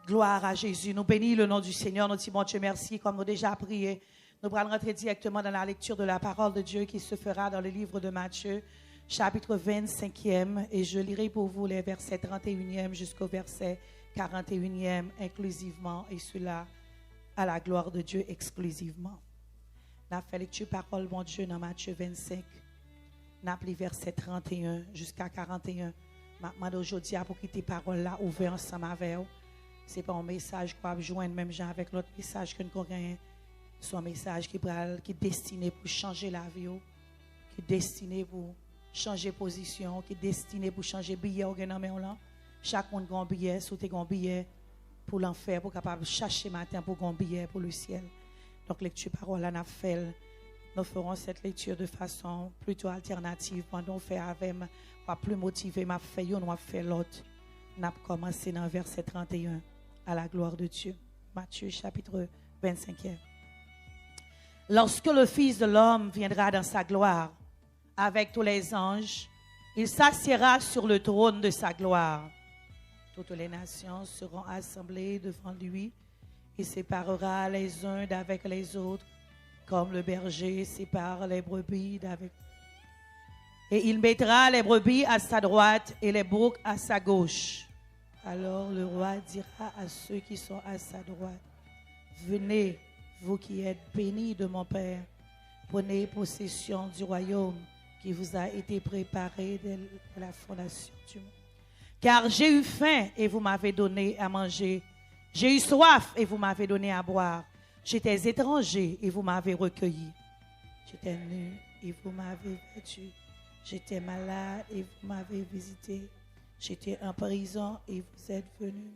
Gloire à Jésus. Nous bénissons le nom du Seigneur. Nous disons, bon Dieu, merci, comme nous déjà prié. Nous allons rentrer directement dans la lecture de la parole de Dieu qui se fera dans le livre de Matthieu, chapitre 25e. Et je lirai pour vous les versets 31e jusqu'au verset 41e inclusivement. Et cela à la gloire de Dieu exclusivement. Nous avons fait lecture parole, bon Dieu, dans Matthieu 25. Nous avons lu verset 31 jusqu'à 41. Je demande aujourd'hui pour quitter parole là, ouvert ensemble avec vous. Ce n'est pas un message qu'on va joindre, même genre avec l'autre message que nous connaissons. C'est un message qui est destiné pour changer la vie, qui est destiné pour changer position, qui est destiné pour changer billet. Chaque monde a un billet, si tu as un billet pour l'enfer, pour capable chercher matin pour un billet pour le ciel. Donc, lecture parole, là, nous ferons cette lecture de façon plutôt alternative. Pendant qu'on fait avec, pas plus motivé, m'a fait une, on fait l'autre. Nous avons commencé dans le verset 31 à la gloire de Dieu. Matthieu chapitre 25e. Lorsque le Fils de l'homme viendra dans sa gloire avec tous les anges, il s'assiera sur le trône de sa gloire. Toutes les nations seront assemblées devant lui. Il séparera les uns d'avec les autres, comme le berger sépare les brebis d'avec. Et il mettra les brebis à sa droite et les boucs à sa gauche. Alors le roi dira à ceux qui sont à sa droite, venez, vous qui êtes bénis de mon Père, prenez possession du royaume qui vous a été préparé dès la fondation du monde. Car j'ai eu faim et vous m'avez donné à manger. J'ai eu soif et vous m'avez donné à boire. J'étais étranger et vous m'avez recueilli. J'étais nu et vous m'avez vêtu. J'étais malade et vous m'avez visité. J'étais en prison et vous êtes venus.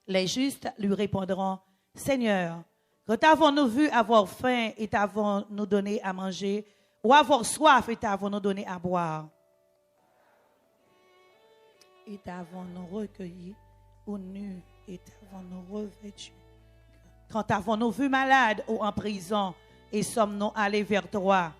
Les justes lui répondront, Seigneur, quand t'avons-nous vu avoir faim et t'avons-nous donné à manger, ou avoir soif et t'avons-nous donné à boire? Et t'avons-nous recueilli, ou nus et t'avons-nous revêtus? Quand t'avons-nous vu malade ou en prison et sommes-nous allés vers toi?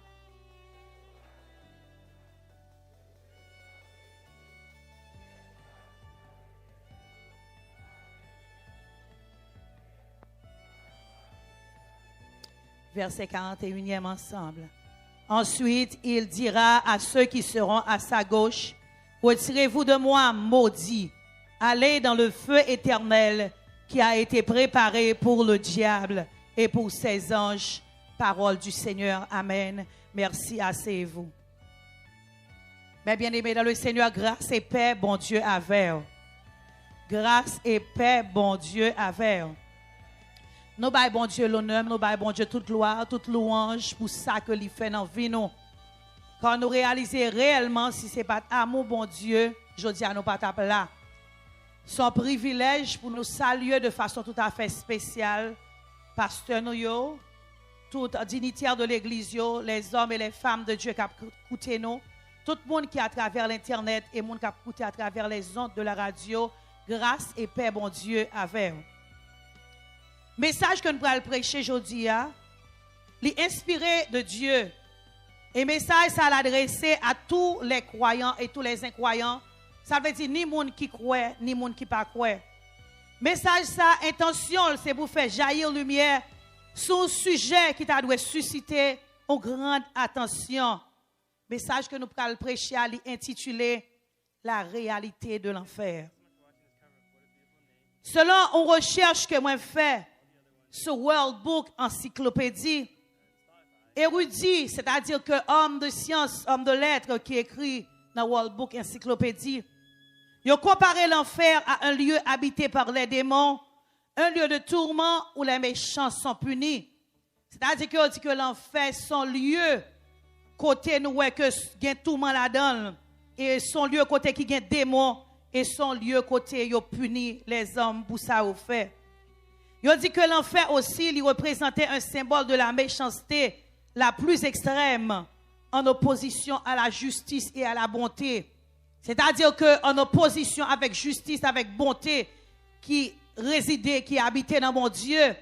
Verset 41e ensemble. Ensuite, il dira à ceux qui seront à sa gauche, retirez-vous de moi, maudits, allez dans le feu éternel qui a été préparé pour le diable et pour ses anges. Parole du Seigneur. Amen. Merci, asseyez-vous. Mes bien-aimés dans le Seigneur, grâce et paix, bon Dieu, avec vous. Grâce et paix, bon Dieu, avec vous. Nous baillons bon Dieu l'honneur, nous baillons bon Dieu toute gloire, toute louange pour ça que l'il fait dans la vie nous. Quand nous réalisons réellement si ce n'est pas amour bon Dieu, je dis à nous pas taper là. C'est un privilège pour nous saluer de façon tout à fait spéciale. Pasteur nous, tout dignitaire de l'église, les hommes et les femmes de Dieu qui ont écouté nous, tout le monde qui est à travers l'internet et le monde qui a écouté à travers les ondes de la radio, grâce et paix bon Dieu avec vous. Message que nous allons prêcher aujourd'hui, est inspiré de Dieu. Et message, ça l'adresser à tous les croyants et tous les incroyants. Ça veut dire ni monde qui croit, ni monde qui pas croit. Message, ça, intention, c'est pour faire jaillir lumière sur un sujet qui t'a dû susciter une grande attention. Message que nous allons prêcher à l'intitulé La réalité de l'enfer. Selon une recherche que moi fais sur World Book Encyclopédie, érudit, c'est-à-dire que homme de science, homme de lettres qui écrit dans World Book Encyclopédie, ils ont comparé l'enfer à un lieu habité par les démons, un lieu de tourment où les méchants sont punis. C'est-à-dire qu'ils dit que l'enfer son lieu côté nous que il y a tourment là-dedans et son lieu côté qui y a démons et son lieu côté ils punit les hommes pour ça au fait. Ils dit que l'enfer aussi il représentait un symbole de la méchanceté la plus extrême en opposition à la justice et à la bonté. C'est-à-dire qu'en opposition avec justice, avec bonté, qui résidait, qui habitait dans mon Dieu,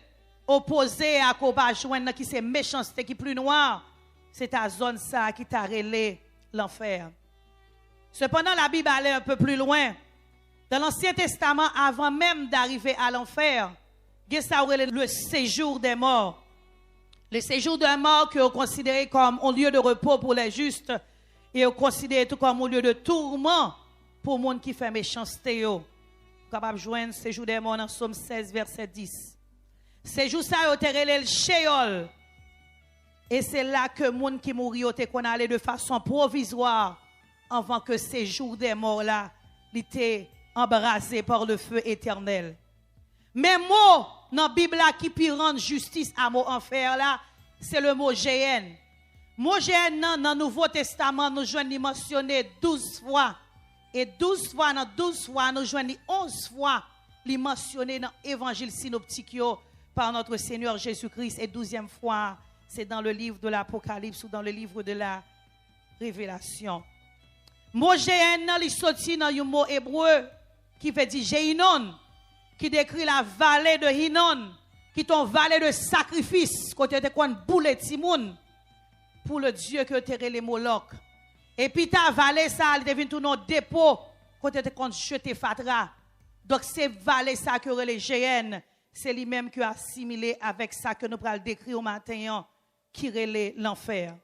opposé à Kobajouen, qui c'est méchanceté, qui est plus noir, c'est ta zone ça qui t'a relé l'enfer. Cependant, la Bible allait un peu plus loin. Dans l'Ancien Testament, avant même d'arriver à l'enfer, il y a le séjour des morts. Le séjour des morts que est considéré comme un lieu de repos pour les justes et est considéré tout comme un lieu de tourment pour les gens qui font méchanceté. Capable de joindre séjour des morts dans Somme 16, verset 10. Séjour ça est le Sheol. Et c'est là que les gens qui mourent qu'on allait de façon provisoire avant que ces jours des morts là étaient embrasés par le feu éternel. Mais mot dans la Bible là qui peut rendre justice à mot enfer là, c'est le mot Géhenne. Mot Géhenne dans le Nouveau Testament nous joignons mentionné 12 fois. Et 12 fois dans 12 fois nous joignons 11 fois les mentionné dans l'évangile synoptique par notre Seigneur Jésus-Christ et 12e fois c'est dans le livre de l'Apocalypse ou dans le livre de la Révélation. Mot Géhenne, il sorti dans un mot hébreu qui veut dire Géinon, qui décrit la vallée de Hinnon, qui est une vallée de sacrifice, côté de quoi boule timoun pour le Dieu que terre les Moloch. Et puis ta vallée ça, elle devient tout notre dépôt, côté de quoi jeter fatra. Donc c'est vallée ça que les Géhenne, c'est lui-même qui a assimilé avec ça que nous allons décrire au matin, qui relève l'enfer.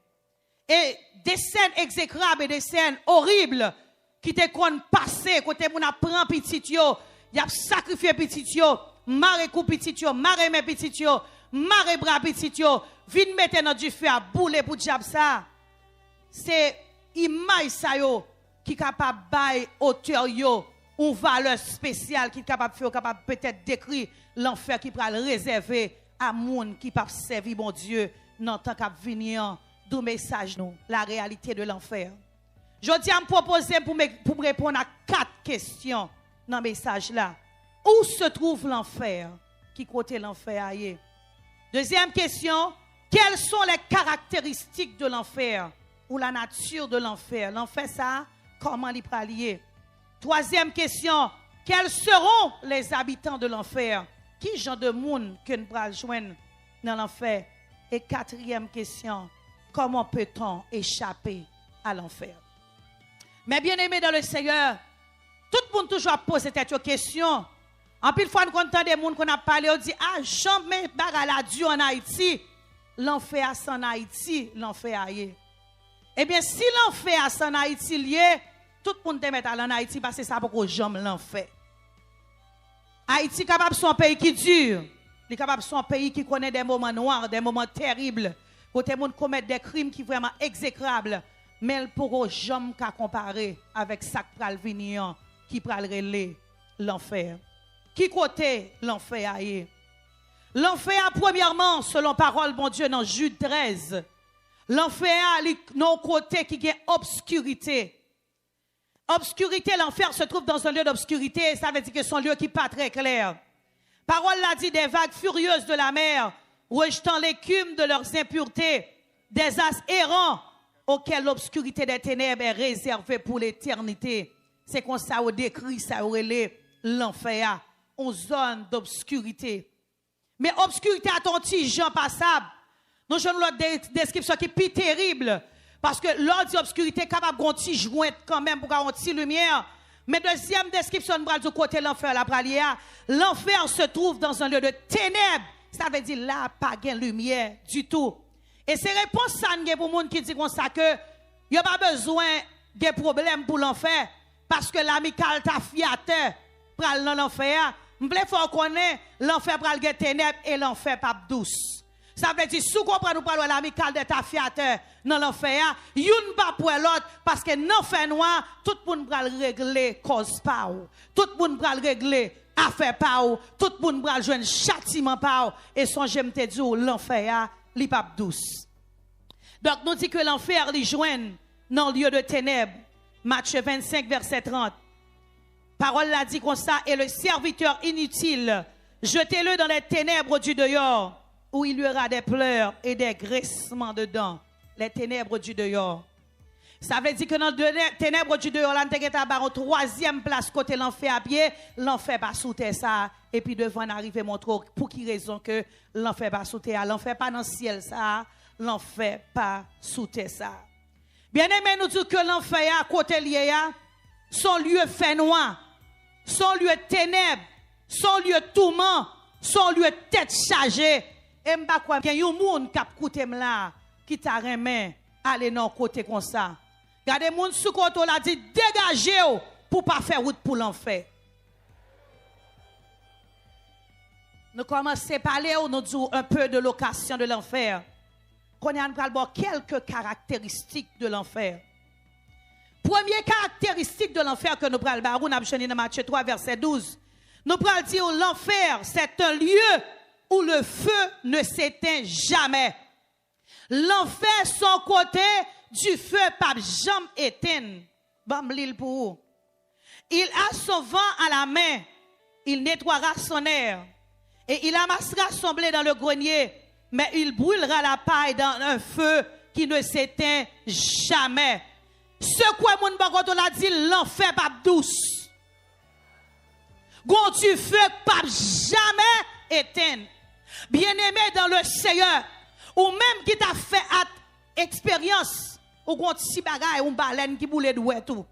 Et des scènes exécrables et des scènes horribles qui te kon passé côté moun a prend petit yo, y a sacrifié petit yo, maré coup petit yo, maré mes petit yo, maré bras petit yo, vinn mettre dans du feu à bouler pour diable ça. C'est image ça yo qui capable bail auteur yo une valeur spéciale qui capable faire capable peut-être décrire l'enfer qui pral réserver à moun qui pas servir bon Dieu dans tant qu'a venir du message nous, la réalité de l'enfer. Je dis à me proposer pour me répondre à 4 questions dans le message là. Où se trouve l'enfer? Qui côté l'enfer aille? Deuxième question, quelles sont les caractéristiques de l'enfer ou la nature de l'enfer? L'enfer ça, comment l'y pralier? Troisième question, quels seront les habitants de l'enfer? Qui genre de monde que nous pral joindre dans l'enfer? Et quatrième question, comment peut-on échapper à l'enfer? Mais bien aimé dans le Seigneur, tout le monde toujours pose cette question. En pile fois, nous entendons des gens qu'on a parlé, on dit, ah, jamais la Dieu en Haïti, l'enfer c'est en Haïti, l'enfer aille. Eh bien, si l'enfer c'est en Haïti lié, tout le monde te met en Haïti parce que ça pour que jamais l'enfer. Haïti capable son pays qui dure. Il est capable de son pays qui connaît des moments noirs, des moments terribles, côté monde commettre des crimes qui sont vraiment exécrables, mais il pourra jamais comparer avec ça qui pral venir, qui pral relayer l'enfer. Qui côté l'enfer aille? L'enfer premièrement, selon parole bon Dieu dans Jude 13, l'enfer a non côté qui est obscurité. Obscurité, l'enfer se trouve dans un lieu d'obscurité, ça veut dire que c'est un lieu qui n'est pas très clair. Parole l'a dit, des vagues furieuses de la mer, rejetant l'écume de leurs impuretés, des as errants auxquels l'obscurité des ténèbres est réservée pour l'éternité. C'est comme ça on décrit ça l'enfer, une zone d'obscurité. Mais obscurité à ton petit Jean passable. Nous avons l'autre description qui est plus terrible. Parce que l'autre dit obscurité est capable de petit joint quand même pour avoir une petite lumière. Mais deuxième description du côté de l'enfer, la pralia, l'enfer se trouve dans un lieu de ténèbres. Ça veut dire là, pas de lumière du tout. Et c'est réponse ça pour les gens qui disent comme ça que il n'y a pas besoin de problèmes pour l'enfer. Parce que l'amical t'a fiaté pour dans l'enfer. Je veux faut connaître l'enfer pour les ténèbres et l'enfer pas douce. Ça veut dire, si vous comprenez, nous parlons de l'amical de ta fiateur dans l'enfer, une pas pour l'autre, parce que dans l'enfer noir, tout le monde va régler cause par ou. Tout le monde va régler affaire par ou. Tout le monde va jouer un châtiment par ou. Et son j'aime te dire, l'enfer, il pas douce. Donc, nous dit que l'enfer, il joint dans le lieu de ténèbres. Matthieu 25, verset 30. Parole l'a dit comme ça, et le serviteur inutile, jetez-le dans les ténèbres du dehors, où il y aura des pleurs et des graissements dedans. Les ténèbres du dehors. Ça veut dire que dans les ténèbres du dehors, là, on a une troisième place côté l'enfer à pied. L'enfer pas sous terre ça. Et puis devant arriver mon trop. Pour qui raison que l'enfer pas sous terre? L'enfer pas dans le ciel ça. L'enfer pas sous terre ça. Bien aimé, nous disons que l'enfer à côté lié, son lieu fait noir. son lieu de ténèbres, son lieu de tourment, son lieu de tête chargée. Et je ne sais pas qu'il y a un monde qui a écouté là, qui t'a remis, aller dans le côté comme ça. Regardez, les gens sous côté là dit dégagez-vous pour ne pas faire route pour l'enfer. Nous commençons à parler, nous disons un peu de location de l'enfer. Qu'on y a quelques caractéristiques de l'enfer. Première caractéristique de l'enfer que nous prenons, nous avons dans Matthieu 3, verset 12. Nous prenons dire l'enfer, c'est un lieu où le feu ne s'éteint jamais. L'enfer, son côté, du feu pas jamais éteint. Bam l'île pour vous. Il a son vent à la main, il nettoiera son air, et il amassera son blé dans le grenier, mais il brûlera la paille dans un feu qui ne s'éteint jamais. Ce quoi mon bagot l'a dit, l'enfer pas douce. Gon du feu pas jamais éteint. Bien-aimé dans le Seigneur, ou même qui t'a fait expérience, ou gon ti bagay ou baleine qui boule doué tout.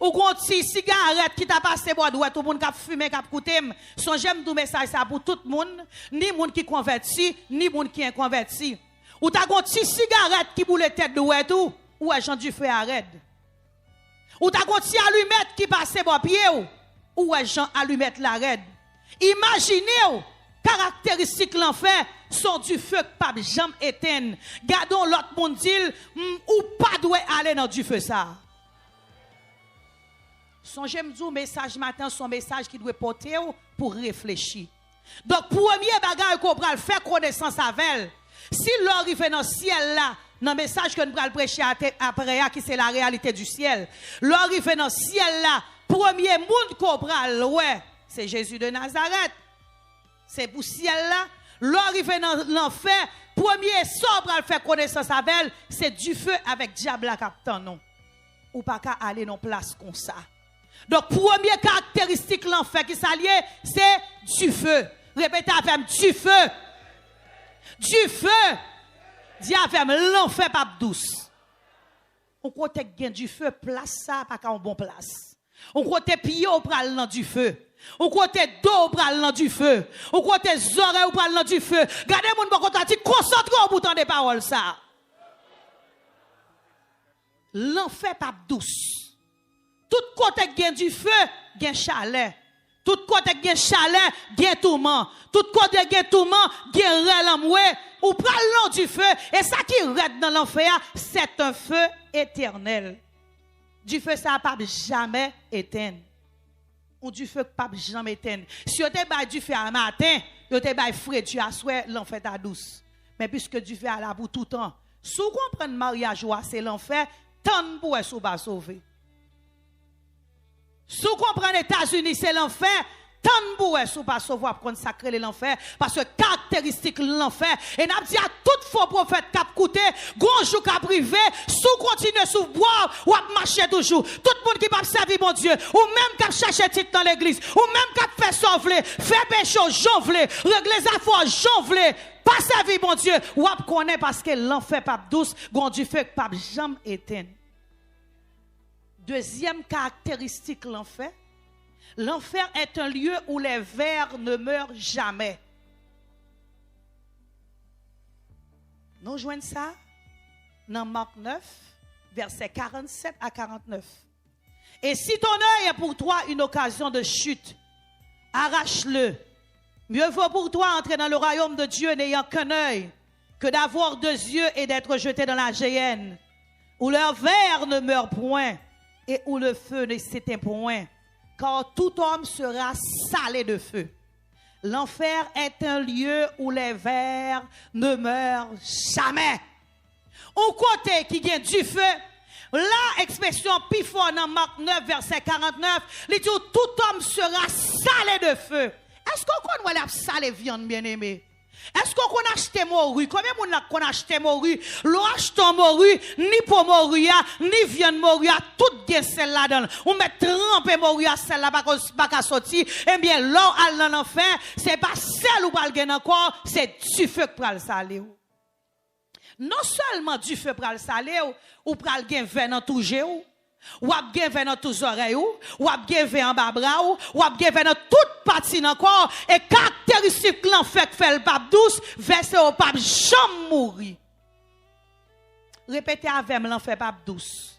Ou gon ti cigarette qui t'a passé bois doué tout monde qui fumer qui écouter, son j'aime tout message ça pour tout le monde, ni monde qui converti, ni monde qui est converti. Ou t'as gon ti cigarette qui boule tête doué tout, ou agent du feu arrête. Ou t'as gon ti allumette qui passe bois pied ou agent allumette la raide. Imaginez caractéristiques l'enfer sont du feu que pas jamais éteindre. Gardons l'autre monde dit ou pas doit aller dans du feu ça. Songez me dire message matin son message qui doit porter pour réfléchir. Donc premier bagage qu'on va faire connaissance avec elle. Si l'arrive dans le ciel là, dans le message que nous allons prêcher après qui c'est la réalité du ciel. L'arrive dans le ciel là, premier monde qu'on va ouais, c'est Jésus de Nazareth. C'est pour ciel là, l'arrivée dans l'enfer, premier sobre à faire connaissance avec elle, c'est du feu avec diable à captain non. Ou pas qu'à aller dans place comme ça. Donc première caractéristique l'enfer qui s'allie, c'est du feu. Répétez avec du feu. Du feu. Dis avec l'enfer pas douce. On côté gain du feu, place ça pas qu'à une bonne place. On côté pied au pral dans du feu. Ou côté dos pral dans du feu. Ou côté oreilles pral dans du feu. Gardez mon bon côté, concentrez-vous pour entendre des paroles ça. L'enfer pas douce. Tout côté gain du feu, gain chalet. Tout côté gain chalet, gain tourment. Tout côté gain tourment, gain relamoué. Ou pral dans du feu et ça qui reste dans l'enfer, c'est un feu éternel. Du feu ça pas jamais éteindre. Ou du feu pas jamais éteindre. Si vous avez du feu à matin, vous avez frais du à soir, l'enfer ta douce. Mais puisque du feu à la bout tout le temps, si vous comprenez mariage c'est l'enfer, tant pour être pas sauvé. Si vous comprenez États-Unis c'est l'enfer, tant pour être pas sauvé pour consacrer l'enfer parce que caractéristique l'enfer et n'a dit à tout faux prophète qui a coûté, gonjou qui a privé, sous continuer sous boire ou à marcher toujours. Tout le monde qui va servir mon Dieu, ou même qui a cherché titre dans l'église, ou même qui a fait sauver, fait péché, jonfler, régler les affaires, jonfler, pas servir mon Dieu, ou à connaître parce que l'enfer pas douce, gon du feu pas jamais éteindre. Deuxième caractéristique l'enfer. L'enfer est un lieu où les vers ne meurent jamais. Nous joignons ça dans Marc 9, versets 47 à 49. Et si ton œil est pour toi une occasion de chute, arrache-le. Mieux vaut pour toi entrer dans le royaume de Dieu n'ayant qu'un œil que d'avoir deux yeux et d'être jeté dans la géhenne, où leur vers ne meurt point et où le feu ne s'éteint point. Car tout homme sera salé de feu. L'enfer est un lieu où les vers ne meurent jamais. Au côté qui vient du feu, la expression pifon dans Marc 9, verset 49, il dit tout homme sera salé de feu. Est-ce qu'on connaît la salé viande, bien-aimé? Est-ce qu'on a acheté morue? Combien de monde qu'on a acheté morue? L'on achète morue, ni pour morue, ni viande morue, tout bien celle là-dedans. On met tremper morue à celle là, pas sortir. Eh bien, l'on a dans l'enfer, c'est pas celle ou pas le encore, c'est du feu qui va le saler. Non seulement du feu pour le saler, ou pour le gain vin dans tout géo, ou ap gen dans tous oreilles ou ap gen en bas bras ou ap gen dans toute partie dans corps et caractéristique l'enfer fait le pape douce verset au pape jamais mourir. Répétez avec moi l'enfer pape douce.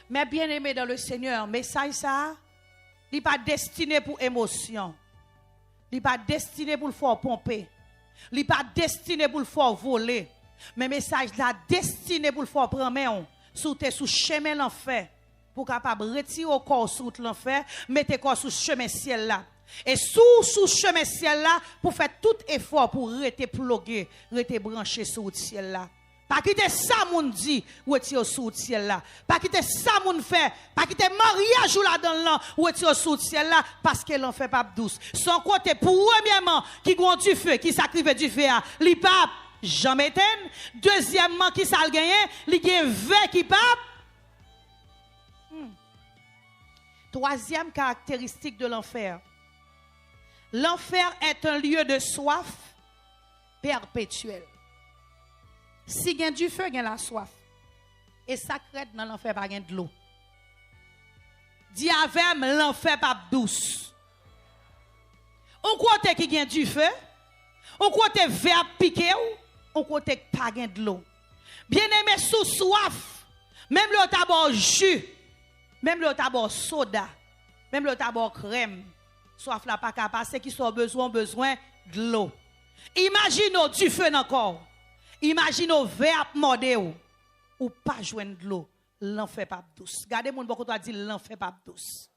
Mais bien aimé dans le Seigneur, message ça, il n'est pas destiné pour émotion. Il n'est pas destiné pour le faire pomper. Il n'est pas destiné pour le faire voler. Mais message là destiné pour le faire prendre main sous tes sous chemin l'enfer pour capable retirer au corps sous l'enfer, mettre corps sous chemin ciel là. Et sous chemin ciel là pour faire tout effort pour rester plugué, rester branché sur le ciel là. Pas quitter ça moun dit retirer sous le ciel là. Pas quitter ça moun fait, pas quitter mariage ou là dans là retirer sous le ciel là parce que l'enfer pas douce. Son côté premièrement qui gon du feu, qui sacrifie du feu à, li pas jamais éteint. Deuxièmement qui ça le gagné, li gen vin qui pas. Troisième caractéristique de l'enfer. L'enfer est un lieu de soif perpétuel. Si il y a du feu, il y a la soif. Et ça crête dans l'enfer, pas de l'eau. Dis avec l'enfer pas douce. On côté qui y a du feu, on côté verre piqué, on côté pas de l'eau. Bien aimé sous soif, même le tabac jus, même le tabac soda, même le tabac crème, soif là pas capable, c'est qui sont besoin de l'eau. Imaginez du feu dans le corps. Imaginez verre mordé ou pas joindre de l'eau. L'enfer pas douce. Gardez mon beaucoup toi dit l'enfer pas douce.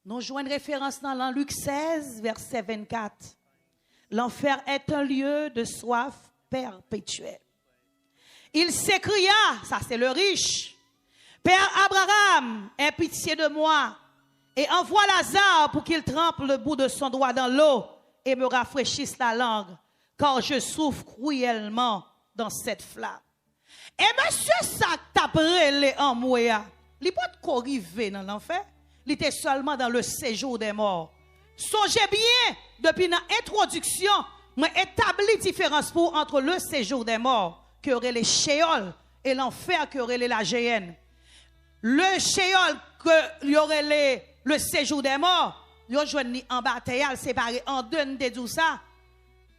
Nous jouons une référence dans Luc 16 verset 24. L'enfer est un lieu de soif perpétuelle. Il s'écria, ça c'est le riche, Père Abraham, aie pitié de moi et envoie Lazare pour qu'il trempe le bout de son doigt dans l'eau et me rafraîchisse la langue, car je souffre cruellement dans cette flamme. Et monsieur ça t'a brûlé en moi, il pas de arriver dans l'enfer, il était seulement dans le séjour des morts. Songez bien, depuis l'introduction, moi établi différence pour entre le séjour des morts, qui aurait les Sheol, et l'enfer, qui aurait les la géhenne. Le Sheol, qu'il y aurait le séjour des morts, il y a en bataille, séparé en deux, de ça.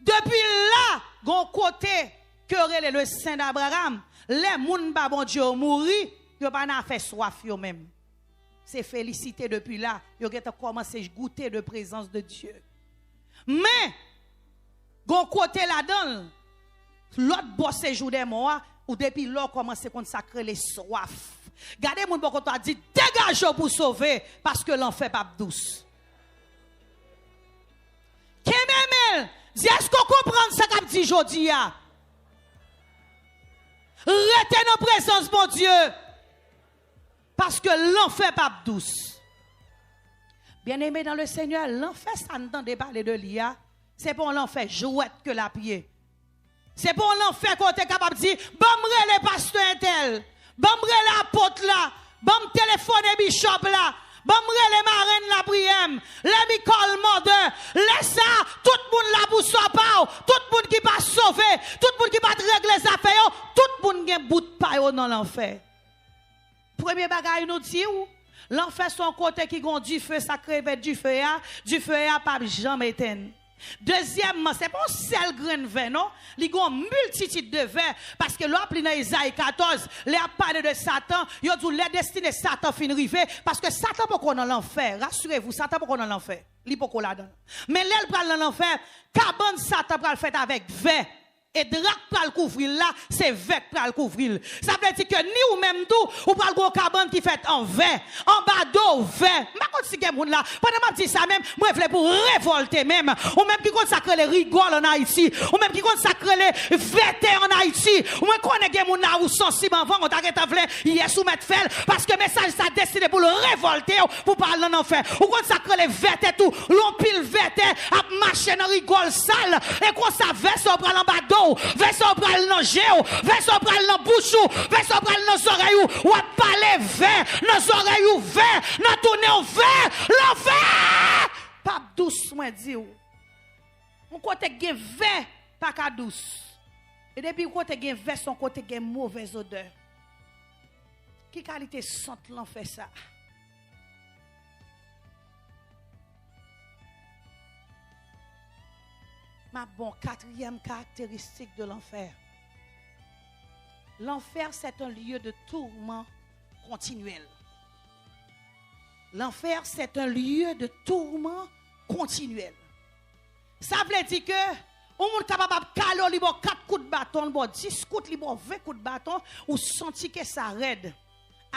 Depuis là, gon côté, qui aurait le Saint d'Abraham, les moun ba bon Dieu mouri, yo pas n'a fait soif yo même. C'est félicité depuis là, yo ont commencé à goûter de présence de Dieu. Mais gon côté là-dedans, l'autre boss séjour des morts ou depuis là commencé à consacrer les soif. Gardez moun beaucoup toi dit dégagez pour sauver parce que l'enfer pas douce. Kememel, dis est-ce qu'on comprend ça qu'a dit jodi a? Restez dans présence mon Dieu. Parce que l'enfer pas douce. Bien-aimé dans le Seigneur, l'enfer ça n'entendait parler de l'IA. C'est pour l'enfer jouette que la pied. C'est pour l'enfer qu'on est capable de dire, bamre les pasteurs intel, bamre l'apôtre là, bam téléphone bishop là, bamre les marraines la prière, les Micole Mordeur, laisse ça, tout le monde là pour sauver, tout le monde qui va sauver, tout le monde qui va régler les affaires, tout le monde qui a un bout de paille dans l'enfer. Premier bagage nous dit l'enfer son côté qui gon du feu sacré avec du feu a pas jamais éteint. Deuxièmement, c'est pas un seul grain de vin non, il y a une multitude de vin parce que l'autre dans Isaïe 14, les a parlé de Satan, il a dit les destinées Satan fin rivé parce que Satan pas qu'on dans l'enfer, rassurez-vous, Satan pas qu'on dans l'enfer, il pas qu'on là-dedans. Mais l'aile pral dans l'enfer, cabane Satan pral fait avec vin. Et drac pral couvrir là, c'est vec pral couvrir. Ça veut dire que ni ou même tout, ou pral go cabane qui fait en vin, en bas d'eau vin. Ma kon si gen moun là, pendant m'a dit ça même, moi vle pour révolter même, ou même qui consacre les rigoles en Haïti, ou même qui consacre les vêtements en Haïti, ou même connaît gen moun là ou sensible avant on t'arrête vle hier soumettre fel parce que message ça destiné pour le révolter pour parler en enfer. Ou consacre les vêtements tout, l'on pile vêtements à marcher dans rigole sale et qu'on ça veste on pral en bas d'eau. Verso pral nan géo, verso pral nan bouchou, verso pral nan oreille ou a parler vert, nan oreille ou vert, nan tourner au vert, l'enfer. Pas douce moi dit ou. Mon côté gen vert pas ka douce. Et depuis côté gen vert son côté gen mauvaise odeur. Qui qualité sente l'enfer ça? Ma bon, quatrième caractéristique de l'enfer. L'enfer, c'est un lieu de tourment continuel. L'enfer, c'est un lieu de tourment continuel. Ça veut dire que on est capable de caler 4 coups de bâton, 10 coups, 20 coups de bâton, ou senti que ça raide.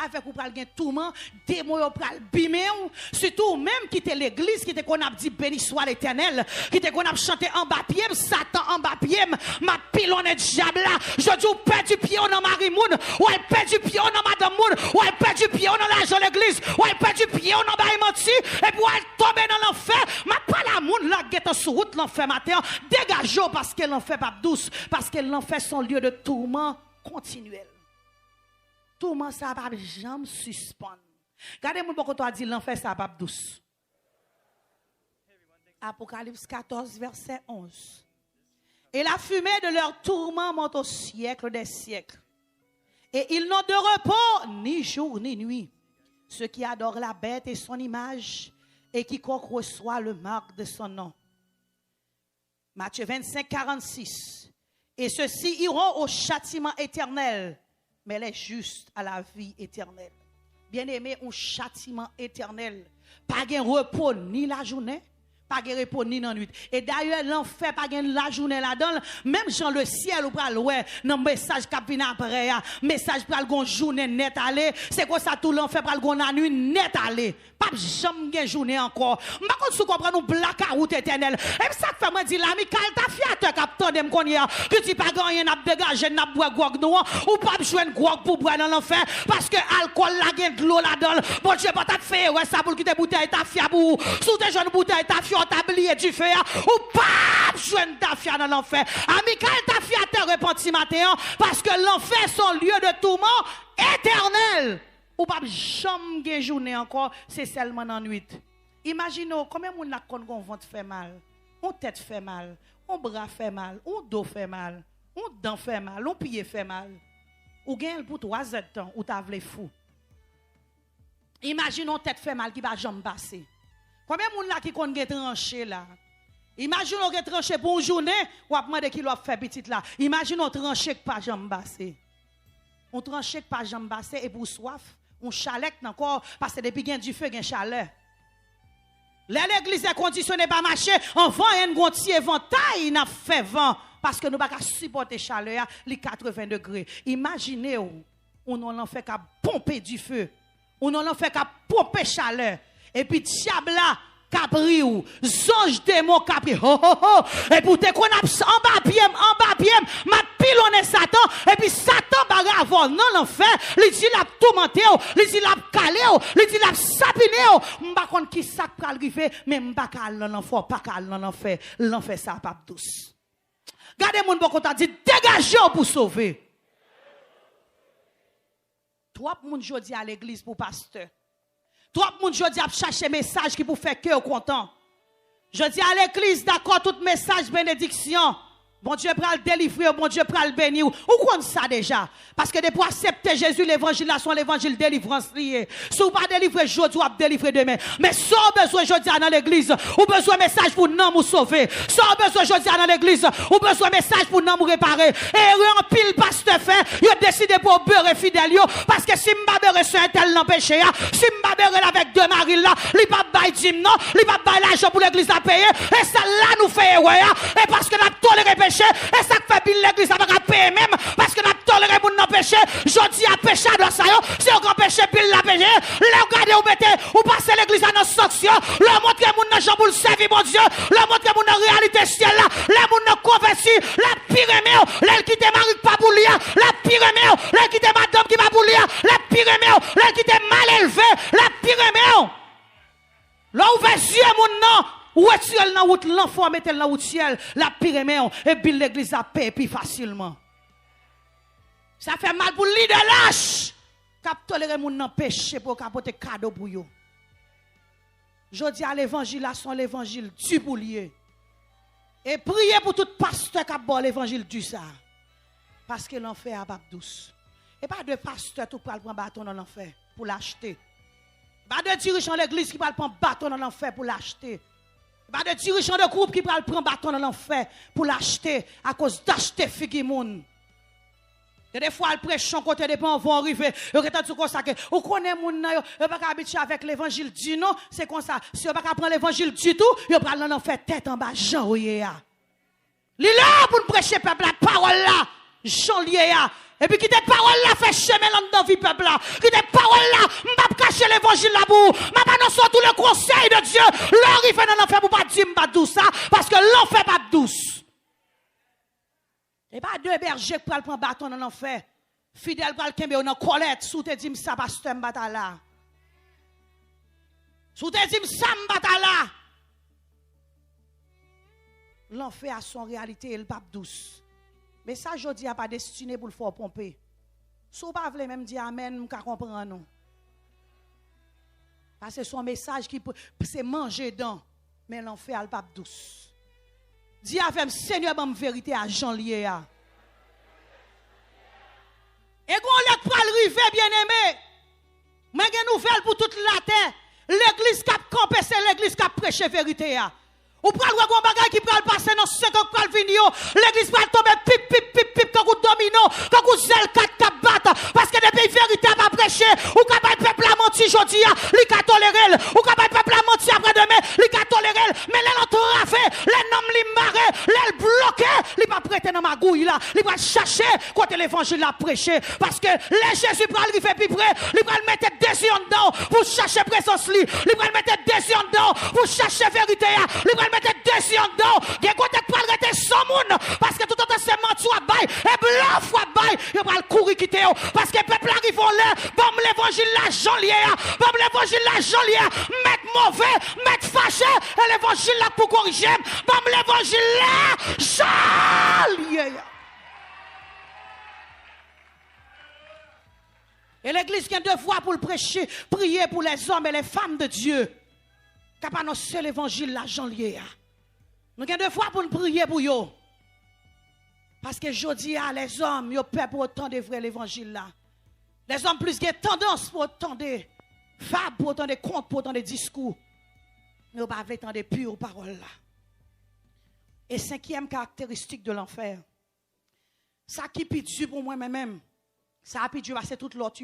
Avec ou pral gen tourment, démon yo pral bimé ou, surtout même qui était l'église, qui était qu'on a dit béni soit l'Éternel, qui était qu'on a chanté en bas pied, Satan en bas pied, ma pilonne diable là, je dis ou perd du pied dans Marie Moun, ou elle perd du pied dans Madame Moun, ou elle perd du pied dans l'argent l'église, ou elle perd du pied dans Baï Menti, et puis elle tombe dans l'enfer, ma pas la moun là guette sur route l'enfer matin, dégagez parce que l'enfer pas douce, parce que l'enfer son lieu de tourment continuel. Tourment ça va jamais suspendre. Regardez-moi pourquoi tu as dit l'enfer ça va douce. Apocalypse 14 verset 11. Et la fumée de leur tourment monte au siècle des siècles. Et ils n'ont de repos ni jour ni nuit. Ceux qui adorent la bête et son image et quiconque reçoit le marque de son nom. Matthieu 25 46. Et ceux-ci iront au châtiment éternel, mais les justes à la vie éternelle. Bien-aimé, un châtiment éternel. Pas de repos ni la journée, pas de repos ni la nuit. Et d'ailleurs, l'enfer, pas de la journée là-dedans. Même dans le ciel, ou pas ouais, dans le message qui vient après, message pour la journée net aller. C'est quoi ça, tout l'enfer pour la nuit net aller. Pas jamais journée encore. Je ne sais pas si vous comprenez blackout éternel. Et ça fait moi dire l'ami, quand tu as fiateur capteur de m'connia, que tu pas gagné n'a dégager n'a boire grog non ou pas joindre grog pour boire dans l'enfer parce que alcool la gain de l'eau là-dedans. Bon Dieu pas t'a fait ouais ça pour quitter bouteille ta fia pour sous tes jeunes bouteilles ta fia tablier du feu ou pas joindre ta fia dans l'enfer. Ami, quand ta fiateur repenti matin parce que l'enfer son lieu de tourment éternel. Ou pas jamais journée encore, c'est seulement en nuit. Imaginez combien de monde n'a qu'on ventre fait mal, on tête fait mal, on bras fait mal, on dos fait mal, on dent fait mal, on pied fait mal. Ou gagne pour 3 heures de temps, ou t'as vle fou. Imaginez tête fait mal qui va jamais passer. Combien de monde là qui qu'on tranché là? Imaginez on tranché pour une journée, ou a demandé qui l'a fait petite là. Imaginez on tranché qui pas jamais passer. On tranché qui pas jamais passer et pour soif. On chalette encore parce que depuis qu'il y a du feu, il y a chaleur. L'église est conditionnée par marcher, on vend un gontier éventail, n'a fait vent parce que nous ne pouvons pas supporter chaleur, les 80 degrés. Imaginez, on en fait qu'à pomper du feu, on en fait qu'à pomper chaleur. Et puis, diable là, Capri ou zonge démon capri ho ho ho et pour te qu'on a en bas pied m'a pilonné Satan et puis Satan bagarre avant non l'enfer il dit l'a tourmenté il dit l'a calé il dit l'a sapiné m'pa konn qui ça pral river mais m'pa kal l'enfer pas kal l'enfer l'enfer ça pas douce. Gardez mon bon content dit dégagez pour sauver. Trois moun jodi à l'église pour pasteur. Trop de monde jodi a chercher message qui pour faire cœur content. Je dis à l'église d'accord tout message bénédiction. Bon Dieu pral délivrer, bon Dieu pral bénir. Ou quoi ça déjà? Parce que depuis accepter Jésus l'évangile là son l'évangile délivrance lié. Si vous pas délivrer aujourd'hui ou délivrer demain. Mais sans besoin jodi dans l'église, ou besoin message pour non nous sauver. Sans besoin jodi dans l'église, ou besoin message pour non nous réparer. Et en pile pasteur fait, il a décidé pour beurre fidèle yo parce que si m'ba beurre sur un tel l'empêcher, si m'ba beurre avec deux maris là, li pas bail dim non, li pas bail l'argent pour l'église à payer et ça là nous fait ouais et parce que n'a toléré péché et ça fait bien l'église ça va payer même parce que n'a toléré pour non péché, jodi a péché dans ça yo, c'est un grand péché pile la péché, le regarder ou mettez ou passer l'église à nos sanction, le montrer moun nan jamboul servir mon Dieu, le montrer moun nan réalité ciel là, le moun nan converti, la pyrémée, l'elle qui te mari pas pour lire, la pyrémée, l'elle qui te madame qui va pour lire, la pyrémée, l'elle qui te mal élevé, la pyrémée. Là ouvert yeux moun nan ou est-ce qu'elle dans route l'enfant mettez dans route ciel la pyrémée et puis l'église a paix plus facilement. Ça fait mal pour leader lâche. Cap tolérer moun nan péché pour capoter cadeau pour yo. Jodi à l'évangile là son l'évangile du boulier. Et priez pour tout pasteur qui a bon l'évangile du ça. Parce que l'enfer a pas douce. Et pas de pasteur tout pour prendre bâton dans l'enfer pour l'acheter. Pas de dirigeant l'église qui va prendre bâton dans l'enfer pour l'acheter. Pas de dirigeant de groupe qui va prendre bâton dans l'enfer pour l'acheter à cause d'acheter figimoun. Et des fois, le prêchant côté des gens vont arriver. Vous avez comme ça que vous connaissez moun nan yo, vous pas habitué avec l'évangile du non, c'est comme ça. Si vous pas prendre l'évangile du tout, vous pral nan faire tête en bas Jean Lié a. Li là pour prêcher peuple la parole là, Jean Lié a. Et puis qui te parole là fait chemin dans vie peuple là. Qui te parole là, m'pa cacher l'évangile là pour. M'a annoncer tout le conseil de Dieu. L'heure il fait dans l'enfer pour pas dire m'pa douce ça parce que l'enfer pas douce. Et pas deux bergers qui prennent bâton dans l'enfer. Fidèle pral kembe dans colette sous te dit ça pasteur m'bata là. Sous te dit ça m'bata là. L'enfer a son réalité, il pas douce. Mais ça, je dis, a pas destiné pour le faire pomper. Si vous ne voulez pas même dire amen, vous ne comprenez non. Parce que son message qui c'est manger dans, mais l'enfer n'est pas douce. Dis avec Seigneur, bonne vérité à Jean Lié. Et quand on pour arriver, bien aimé, mais une nouvelle pour toute la terre. L'église qui a campé, c'est l'église qui a prêché vérité. Ou pral wè gon bagay qui pral passer dans 5 ans pral venir l'église pral tomber pip pip pip pip quand domino quand vous zèle 4 cap battre parce que depuis vérité pas prêcher ou capable peuple a menti jodi a li ka tolérer ou capable peuple a menti après demain li ka tolérer mais là l'entravé les noms li maré les bloqué li pas prêter dans magouille là li pral chercher côté l'évangile la prêcher parce que les Jésus pral arriver plus près li pral mettre décision dedans pour chercher présence li pral mettre décision dedans pour chercher vérité li mettre décision dedans, des côtés pour arrêter son monde, parce que tout le temps c'est menti à bail, et blanc fois bail, il va courir quitter, parce que le peuple arrive là, bon l'évangile là, Jean Lié, bon l'évangile là, Jean Lié, mettre mauvais, mettre fâché, et l'évangile là pour corriger, bon l'évangile là, Jean Lié. Et l'église qui a devoir pour le prêcher, prier pour les hommes et les femmes de Dieu. Qui pas annoncer l'évangile là, Jean Lié. Nous avons deux fois pour nous prier pour eux. Parce que je dis à les hommes, ils ont peur pour autant de vrai l'évangile là. Les hommes plus ont tendance pour autant de fables, pour autant de contes, pour autant de discours. Mais ils n'ont pas autant de pures paroles là. Et cinquième caractéristique de l'enfer. Ça qui est dur pour moi-même. Ça a dur passer toute l'autre.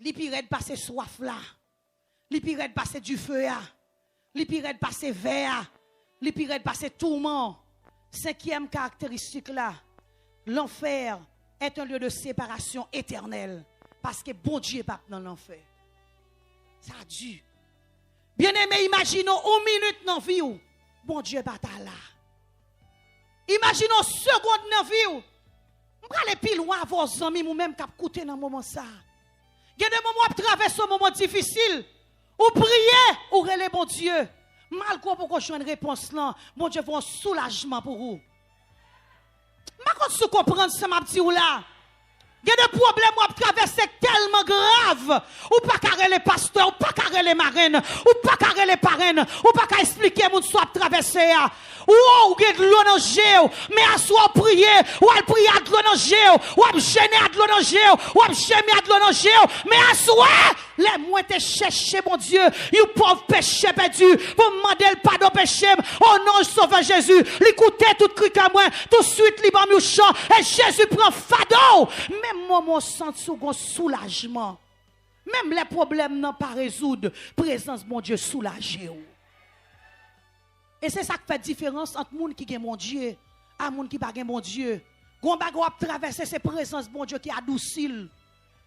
Li pire de passer soif là. Li pire de passer du feu là. Li pire de passer verre. Li pire de passer tourment. Cinquième caractéristique là. L'enfer est un lieu de séparation éternelle. Parce que bon Dieu n'est pas dans l'enfer. Ça a dû. Bien aimé, imaginons une minute dans la vie où bon Dieu n'est pas là. Imaginons une seconde dans la vie où on va aller plus loin à vos amis ou même qui écouter dans ce moment ça. Il y a des moments où traverser un moment difficile. Ou prier, ou relais bon Dieu. Malgré pour qu'on ait une réponse là, bon Dieu fait un soulagement pour vous. Je ne comprends pas ce que je dis là. Il y a des problèmes à traverser tellement graves. Ou pas carrer les pasteurs, ou pas carrer les marraines, ou pas carrer les parraines, ou pas expliquer mon soit traverser. Ou il y a de l'eau dans le géo, mais à soit prier, ou à prier à de l'eau dans le géo, ou à gêner à de l'eau dans le géo, ou à gêner à de l'eau dans le géo, mais à soit, les moins te chercher, mon Dieu, you pauvre péché perdu, vous demandez le pardon péché, oh non, sauveur Jésus, l'écoutez tout cri comme moi, tout de suite, libre au chant, et Jésus prend fado, même moi, mon sens sous soulagement, même les problèmes n'ont pas résoudre, présence, mon Dieu, soulagé. Et c'est ça qui fait la différence entre les gens qui ont mon Dieu et les gens qui n'ont pas mon Dieu. Quand on va traverser ces présences, mon Dieu, qui adoucit.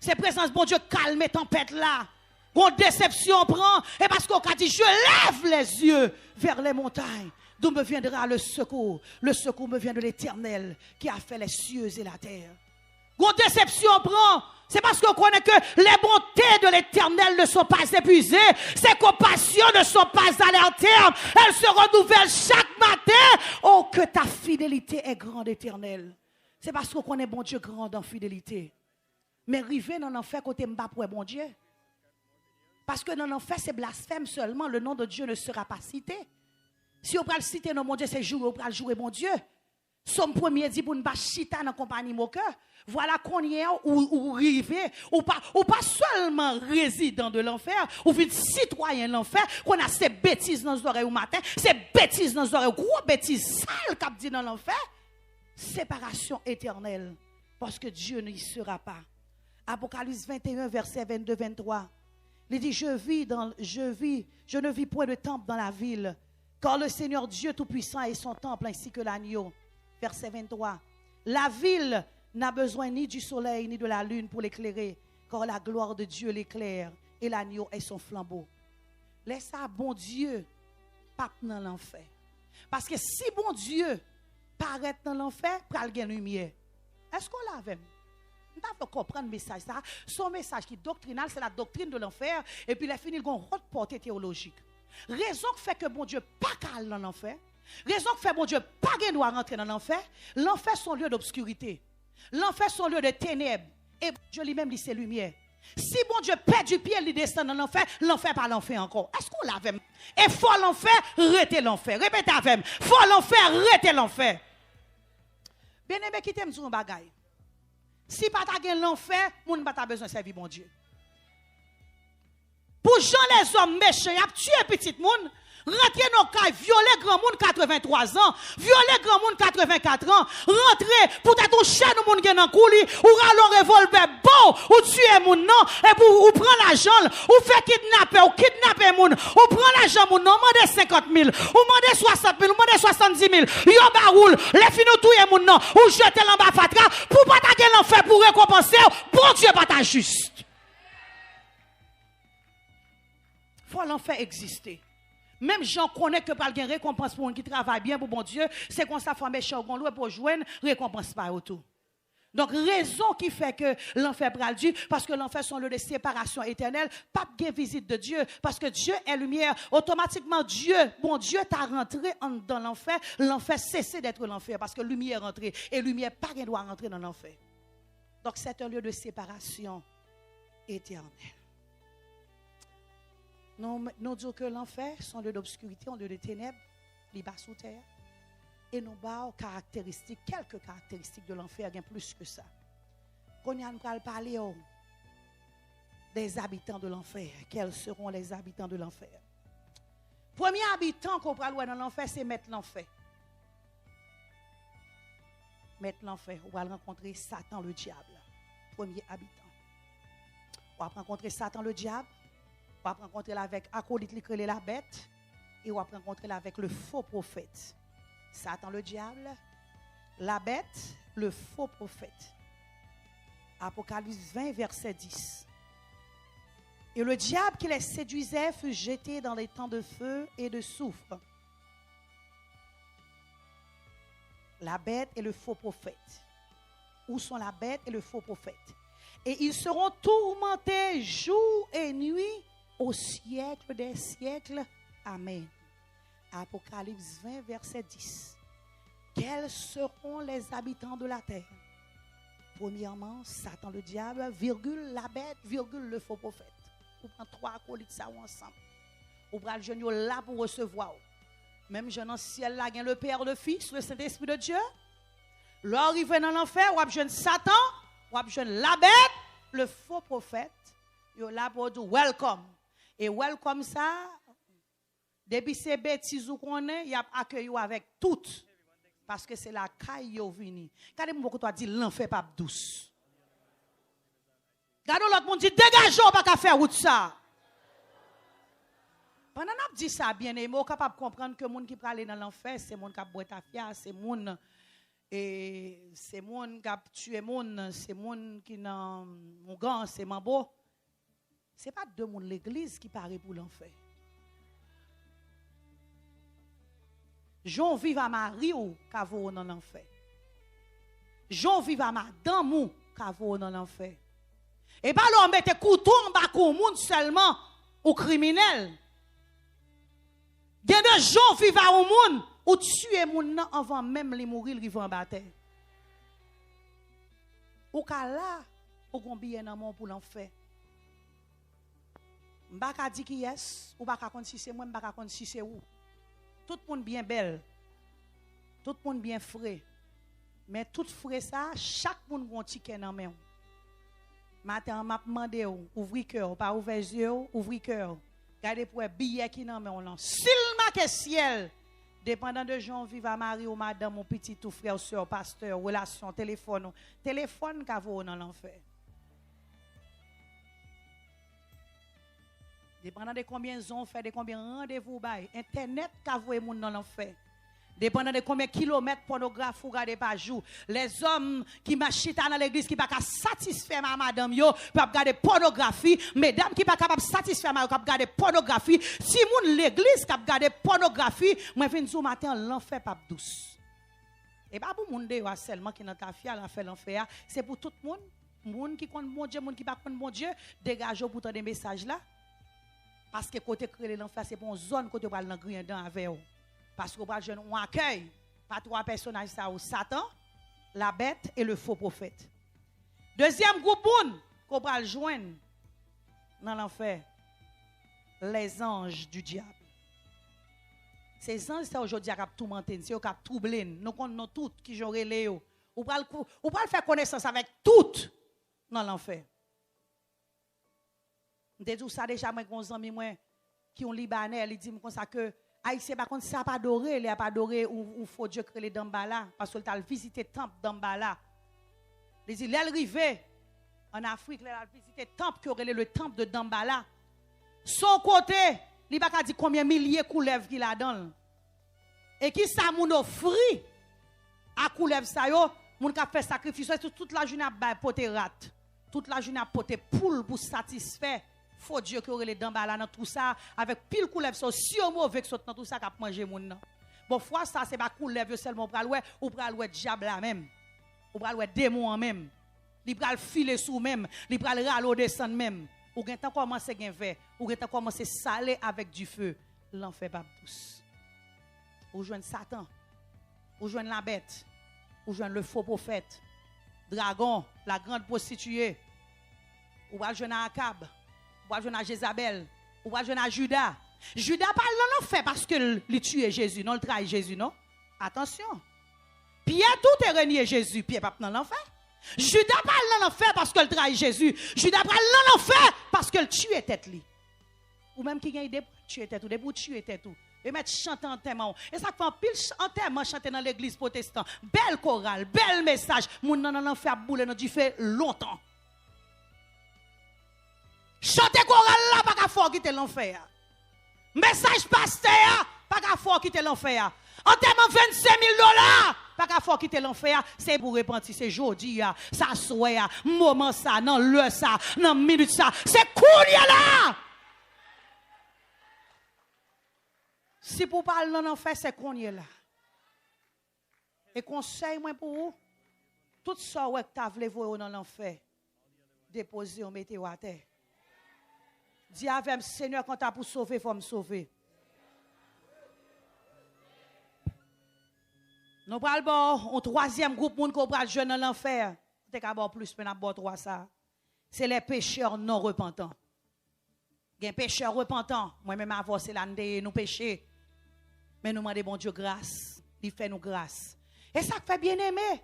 Ces présences, mon Dieu, calme les tempêtes là. Quand déception prend, et parce qu'on a dit, je lève les yeux vers les montagnes. D'où me viendra le secours? Le secours me vient de l'Éternel qui a fait les cieux et la terre. Quand déception prend, c'est parce qu'on connaît que les bontés de l'Éternel ne sont pas épuisées. Ses compassions ne sont pas à leur terme. Elles se renouvellent chaque matin. Oh, que ta fidélité est grande, Éternel. C'est parce qu'on connaît bon Dieu grand en fidélité. Mais river dans l'enfer côté m'ba pour bon Dieu. Parce que dans l'enfer, c'est blasphème seulement. Le nom de Dieu ne sera pas cité. Si on peut le citer, non, mon Dieu, c'est jouer, on peut le jouer, mon Dieu. Somme premier dit pour ne pas chita dans compagnie moqueur. Voilà qu'on y est ou rivé, ou pas seulement résident de l'enfer, ou vite citoyen de l'enfer, qu'on a ces bêtises dans les oreilles au matin, ces bêtises dans les oreilles, gros bêtises sales qu'a dit dans l'enfer. Séparation éternelle, parce que Dieu n'y sera pas. Apocalypse 21, verset 22-23. Il dit, je ne vis point de temple dans la ville, car le Seigneur Dieu Tout-Puissant est son temple, ainsi que l'agneau. Verset 23. La ville n'a besoin ni du soleil ni de la lune pour l'éclairer, car la gloire de Dieu l'éclaire et l'agneau est son flambeau. Laisse ça, bon Dieu, pas dans l'enfer. Parce que si bon Dieu paraît dans l'enfer, pral gen lumière. Est-ce qu'on l'a même? On doit comprendre le message. Ça. Son message qui est doctrinal, c'est la doctrine de l'enfer. Et puis, il a fini, il a une haute portée théologique. Raison qui fait que bon Dieu pas calme dans l'enfer. Raison qui fait que bon Dieu pas doit rentrer dans l'enfer. L'enfer, c'est un lieu d'obscurité. L'enfer, c'est un lieu de ténèbres. Et Dieu lui-même, c'est lumière. Si bon Dieu perd du pied, il descend dans l'enfer, l'enfer pas l'enfer encore. Est-ce qu'on l'a même? Et faut l'enfer, rete l'enfer. Répétez avec moi. Faut l'enfer, rete l'enfer. Bien aimé, qui t'aime sur un bagaille. Si pas ta gen l'enfer, moun pas ta besoin de servir bon Dieu. Pour Jean les hommes méchants, y a tué petit moun, rentrer dans caille, violer grand moun 83 ans, violer grand moun 84 ans, rentrer pour être un chien de moun gen nan kouli, ou ralon revolver bon, ou tuer moun non, et pour ou prendre l'argent, ou faire kidnapper moun, ou prendre l'argent moun non, mande 50 000, ou mande 60 000, ou mande 70 000, yon baroul, les finou touye moun non, ou jeter l'en bas fatra, pour pas ta gen l'enfer pour récompenser, bon Dieu pas ta juste. Faut l'enfer exister. Même gens connaissent que par une récompense pour un qui travaille bien pour bon Dieu, c'est qu'on s'affaire méchant pour joindre récompense pas autour. Donc raison qui fait que l'enfer pral Dieu, parce que l'enfer sont le de séparation éternelle, pas de visite de Dieu, parce que Dieu est lumière. Automatiquement bon Dieu t'a rentré dans l'enfer, l'enfer cessé d'être l'enfer parce que lumière est rentrée et lumière pas doit rentrer dans l'enfer. Donc c'est un lieu de séparation éternelle. Nous disons que l'enfer, son lieu d'obscurité, un lieu de ténèbres, il bas sous terre. Et nous avons quelques caractéristiques de l'enfer, bien plus que ça. Quand nous allons parler des habitants de l'enfer, quels seront les habitants de l'enfer? Premier habitant qu'on va dans l'enfer, c'est mettre l'enfer. Mettre l'enfer, on va rencontrer Satan le diable. Premier habitant. On va rencontrer Satan le diable. On va rencontrer avec acolyte qui la bête et on va rencontrer avec le faux prophète. Satan le diable, la bête, le faux prophète. Apocalypse 20, verset 10. Et le diable qui les séduisait fut jeté dans les temps de feu et de soufre. La bête et le faux prophète. Où sont la bête et le faux prophète? Et ils seront tourmentés jour et nuit au siècle des siècles. Amen. Apocalypse 20, verset 10. Quels seront les habitants de la terre? Premièrement, Satan le diable, virgule, la bête, virgule, le faux prophète. Vous prenez trois acolytes ça ensemble. Vous prenez le genou là pour recevoir. Même jeune dans le ciel là, il y a le Père, le Fils, le Saint-Esprit de Dieu. Lorsqu'il vient dans l'enfer, vous avez Satan, vous avez la bête, le faux prophète. Vous avez là pour dire welcome. Et welcome ça, depuis ces bêtises qu'on est, il y a accueilli avec toutes. Parce que c'est la caille qui est venue. Regardez-moi pourquoi tu dis l'enfer pas douce. Regardez l'autre monde dit dégageons pas qu'à faire route ça. Pendant qu'on dit ça bien aimé, on est capable de comprendre que les gens qui prennent aller dans l'enfer, c'est les gens qui boivent ta fia, c'est les gens qui tuent les gens, c'est les gens qui n'ont pas de c'est mambo. Ce n'est pas deux monde l'église qui paraît pour l'enfer. Jean vive à Marie ou Kavo dans l'enfer. Jean vive à madame ou Kavo dans l'enfer. Et pas l'on mette couteau en bas au monde seulement aux criminels. Il y a des gens qui vivent au monde ou tuer moun avant même les mourir qui vont en bataille. Ou là, ou combien de monde pour l'enfer. M'baka di ki yes, ou baka kon si c'est moi, m'baka kon si c'est ou. Tout le monde bien belle. Tout le monde bien frais. Mais tout frais ça, chaque monde a un ticket dans main. Matin, m'a demandé ouvrir cœur, pas ouvrir yeux, ouvrir cœur. Regardez pour un billet qui dans main. S'il marque ciel, dépendant de gens vivent à Marie ou madame, mon petit ou frère, soeur, pasteur, relation, téléphone qu'a vous dans l'enfer. Dépendant de combien on fait, de combien rendez-vous bail, internet qu'a vous moun dans l'enfer. Dépendant de combien de kilomètres pornographes vous regardez par jour. Les hommes qui marchent dans l'église qui ne sont pas satisfaire ma madame, yo, peuvent regarder pornographie. Mesdames qui ne sont pas capables de satisfaire ma peuvent regarder pornographie. Si moun l'église qui regarder pornographie, moi je viens matin l'enfer pas douce. Et pas pour moun de seulement qui dans ta fille a fait l'enfer, c'est pour tout le monde. Moun qui connaît bon Dieu, moun qui pas connaît bon Dieu, dégagez pour des messages là. Parce que côté créer l'enfer c'est pour une zone côté pour dans grien dans avec vous. Parce qu'on va jeune on accueille pas trois personnages ça ou Satan, la bête et le faux prophète. Deuxième groupe qu'on va joindre dans l'enfer, les anges du diable. Ces anges ça aujourd'hui qui tout mentir, c'est qui troubler. Nous connaissons tous qui j'aurais léo. Ou pas faire connaissance avec toutes dans l'enfer. Je dis ça déjà moi mes amis moi qui ont libanais, ils disent comme ça que Haïtien par contre ça pas adoré, il a pas adoré ou faut Dieu créer les Dambala parce qu'il a visité le temple Dambala. Il dit l'arrivée en Afrique, il a visité le temple qui aurait le temple de Dambala. Son côté, il pas dit combien milliers couleuvres qu'il a dans. Et qui ça moun offri à couleuvre ça yo, moun ka fait sacrifice toute la journée à poter rat, toute la journée à poter poule pour satisfaire. Faut Dieu que aurait les Dambala dans tout ça avec pile couleuvre so si mauvais que dans tout ça qu'a manger moun nan. Bon fois ça c'est pas couleuvre seulement pral ouais ou pral ouais diable là même. Ou pral ouais démon même. Li pral filer sous même, li pral ralo descendre même. Ou gen temps commencer gen vert, ou gen temps commencer saler avec du feu. L'enfer pas douce. Ou joindre Satan. Ou joindre la bête. Ou joindre le faux prophète. Dragon, la grande prostituée. Ou va joindre Akab. Ou va joindre Jézabel, ou va joindre Judas. Judas pas l'enfer parce que il tué Jésus, non, il trahit Jésus, non? Attention. Pierre tout est renié Jésus, Pierre pas dans l'enfer. Judas pas l'enfer parce qu'il trahit Jésus. Judas pas l'enfer parce qu'il tue tête li. Ou même qui gagne des tuer tête ou des bouts tuer tête ou. Et mettre chanter enterrement. Et ça fait un pile enterrement chanter dans l'église protestante. Belle chorale, bel message. Moun nan l'enfer boule nan du fait longtemps. Chanter chorale là, pas qu'à fort quitter l'enfer. Message pasteur, pas qu'à fort quitter l'enfer. Enterrement $25,000, pas qu'à fort quitter l'enfer. C'est pour repentir, c'est jeudi, ça soir, moment ça, non l'heure ça, non minute ça. C'est cool là. Si pour parler dans l'enfer, c'est qu'on y est là. Et conseil moi pour vous, tout ça que tu as voulu voir dans l'enfer, déposer ou mettez à terre. Dis avec Seigneur, quand tu as pour sauver, il faut me sauver. Nous parlons un troisième groupe qui va jeune dans l'enfer. Tu as plus, mais nous trois ça. C'est les pécheurs non repentants. Les pécheurs repentants. Moi-même, avant, c'est l'année nous péchés. Mais nous demandons bon Dieu grâce. Il fait nous grâce. Et ça fait bien aimer.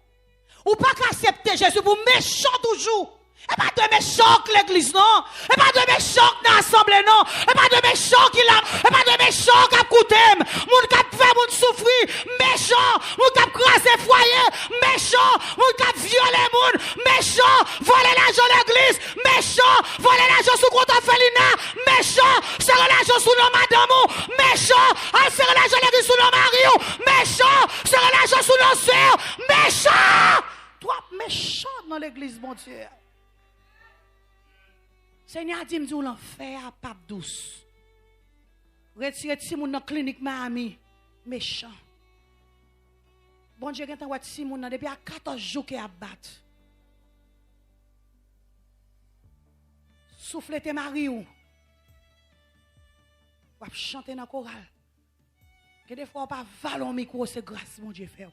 Ou pas qu'accepter Jésus pour méchant toujours. Et pas de méchant l'église, non. Et pas de méchant dans l'assemblée, non. Et pas de méchant qui l'a. Et pas de méchant qui a coûté. Moun qui a fait moun souffrir. Méchant. Moun qui a crasé foyer. Méchant. Moun qui a violé moun. Méchant. Voler l'argent de l'église. Méchant. Voler l'argent sous compte Félina. Méchant. Serrer l'argent sous nos madame. Méchant. Serrer l'argent de l'église sous nos maris. Méchant. Serrer l'argent sous nos sœurs. Méchant. Toi, méchant dans l'église, mon Dieu. Seigneur dit m'dou l'enfer à pape douce. Retire ti moun dans clinique Miami, méchant. Bon Dieu gen tan wè ti moun depuis à 14 jours qui a battu. Souffle te mari ou. Ou chanter dans chorale. Que des fois pas valon micro c'est grâce mon Dieu fait.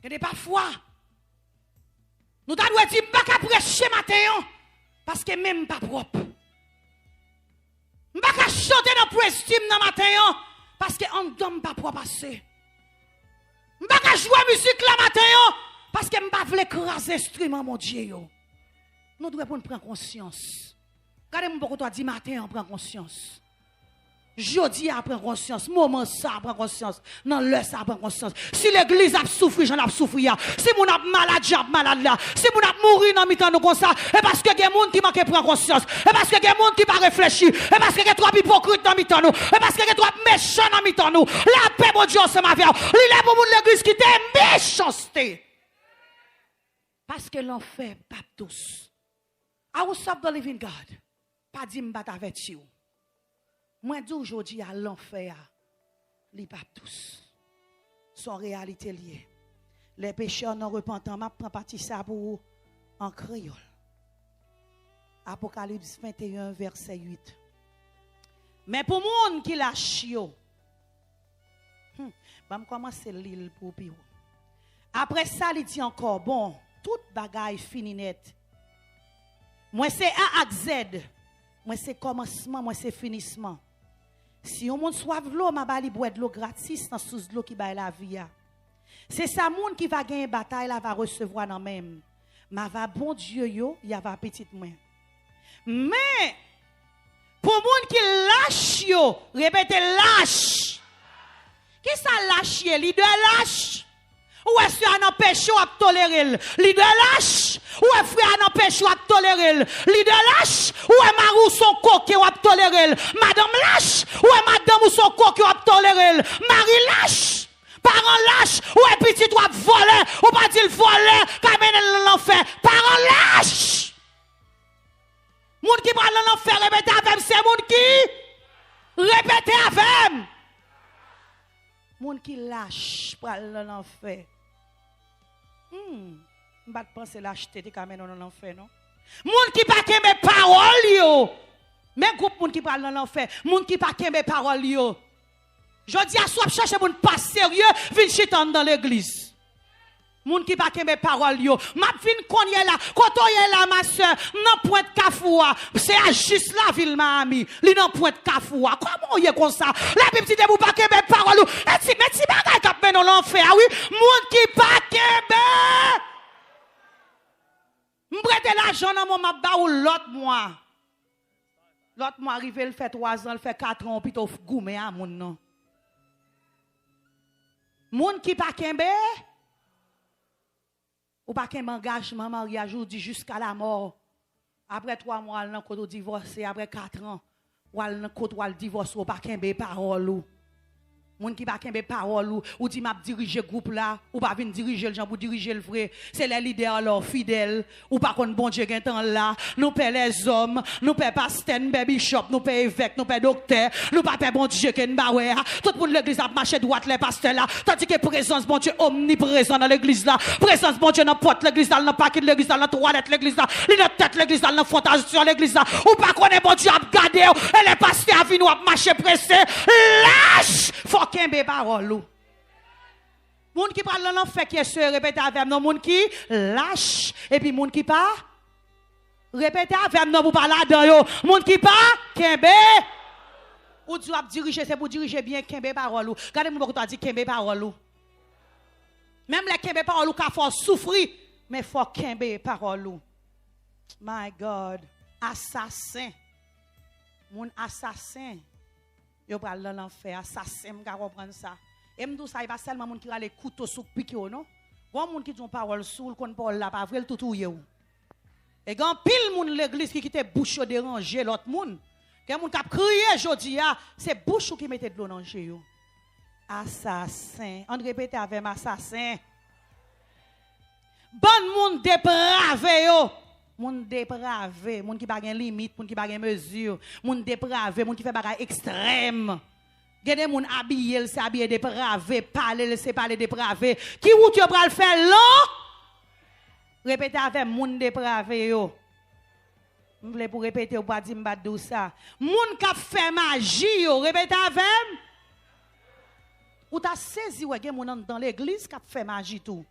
Que des parfois nous t'avons dit pas qu'à prêcher matin parce que même pas propre. Pas qu'à chanter dans presse team dans matin parce que on donne pas propre assez. Je ne vais pas jouer musique la matin, yo, parce que je ne vais pas écraser l'instrument, mon Dieu. Yo. Nous devons prendre conscience. Regardez-moi pourquoi toi dis matin, on prend conscience. Jeudi, on prend conscience. Moment, ça prend conscience. Non, l'heure, ça prend conscience. Si l'église a souffert, j'en ai souffert. Si mon a malade, j'ai malade là. Si mon a mouru dans mi-temps, nous comme ça. Et parce que il y a des gens qui manquent prendre conscience. Et parce que il y a des gens qui ne pas réfléchir. Et parce que il y a trop hypocrites dans mi-temps, nous. Et parce que il y a trop méchants dans mi-temps, nous. La paix, mon Dieu, c'est ma vie. Il est pour l'église qui était méchanceté. Parce que l'enfer, pas tous. I will serve the living God. Pas dit me battre avec vous. Moi, dis aujourd'hui à l'enfer, les pas tous. Son réalité liée. Les pécheurs non repentants, je prends partie ça pour vous en créole. Apocalypse 21, verset 8. Mais pour monde qui lâche, je vais commencer l'île pour vous. Après ça, il dit encore, bon, toute bagaille fini net. Moi, c'est A à Z. Moi, c'est commencement, moi, c'est finissement. Si on monde soif de l'eau, ma bali boit de l'eau gratis dans sous l'eau qui baille la vie. C'est ça monde qui va gagner bataille, là va recevoir dans même. Ma va bon Dieu yo, il y a va petite main. Mais pour monde qui lâche yo, répétez lâche. Qui ça lâche leader lâche? Ou est-ce qu'il y a un péché à tolérer? Leader lâche. Ou est-ce qu'il y a un péché à tolérer? Leader lâche. Ou est marou son coquet à tolérer? Madame lâche. Ou est madame ou son coquet à tolérer? Marie lâche. Parents lâche. Ou est petit toi voler? Ou pas dire voler? Kamene l'enfer. Parents lâche. Moun qui parle l'enfer, répétez avec c'est moun qui? Répétez avec. Moun qui lâche parle l'enfer. Je ne pense pas l'acheter quand même dans l'enfer, non? Moun qui pas mes paroles, yo. Même groupe moun qui parle dans l'enfer. Moun qui pas mes paroles, yo. Je dis à soi, chercher moun pas sérieux, vin chitan dans l'église. Moun qui pas mes paroles, yo. Ma fin konye là, quand on est là, ma soeur, non point de Kafoua. C'est à juste la ville, ma amie. Li non point de Kafoua. Comment y est comme ça? La Bible dit, vous pas mes paroles, yo. Et si, mais si bagay kap men dans l'enfer, oui. Moun qui pas kembe. M'prête l'argent dans mon mabba ou l'autre mois. L'autre mois arrivé, il fait 3 ans, il fait 4 ans, puis il goumé à moun non. Moun qui pas kembe. Ou pas qu'un engagement, mariage, ou dit jusqu'à la mort. Après 3 mois, elle n'a pas divorcé. Après 4 ans, elle n'a pas divorcé. Ou pas qu'un parole. Moun qui pas qu'un parole. Ou dit m'a diriger groupe là. Ou pas venir diriger le gens pour diriger le vrai. C'est les leaders alors fidèles. Ou pas qu'on bon Dieu qui temps là. Nous paie les hommes. Nous paie pasteur, nous paie bishop, nous paie évêque, nous paie docteur. Nous pas paie bon Dieu qui nous ouais. Tout le monde l'église a marché droite les pasteurs là. Tandis que présence bon Dieu omniprésent dans l'église là. Présence bon Dieu dans porte l'église là, dans paquet l'église là, dans toilette l'église là, dans tête l'église là, dans fondation l'église là. Ou pas qu'on est bon Dieu à garder et les pasteurs à venir à marcher pressé. Lâche! Faut qu'un bé parole. Moun qui parle dans l'enfer qui est se répéter avec nous, moun qui lâche et puis moun qui pas répéter avec nous pour parler là-dedans yo. Moun qui pas kembe ou tu vas diriger c'est pour diriger bien kembe parole. Regardez moi quand tu dit kembe parole. Même les kembe parole ou ka faut souffrir mais faut kembe parole. My God, assassin. Moun assassin. Yo pral dans l'enfer, assassin, m'ka comprendre ça. Et m'dou ça, il pas seulement moun qui a les couteaux sous pique non. Gon moun qui dit parole soul kon parole la pas vrai tout ou. Et gan pile moun l'église qui quitte bouche déranger l'autre moun. Gen moun k'ap crier jodi a, c'est bouche qui mette de l'eau dans yo. Assassin. On répète avec assassin. Bon moun dépravé yo. Moun dépravé, moun qui pas gen limite, moun qui pas gen mesure, moun dépravé, moun qui fait bagay extrême. Gade moun habillé, c'est habillé dépravé, parler, c'est parler dépravé. Qui ou tu pral faire long? Répétez avec moun dépravé yo. M'vle pour répéter ou pas dire m'ba dou ça. Moun qui fait magie yo, répétez avec. Ou ta saisi ou gen moun dans l'église qui fait magie tout.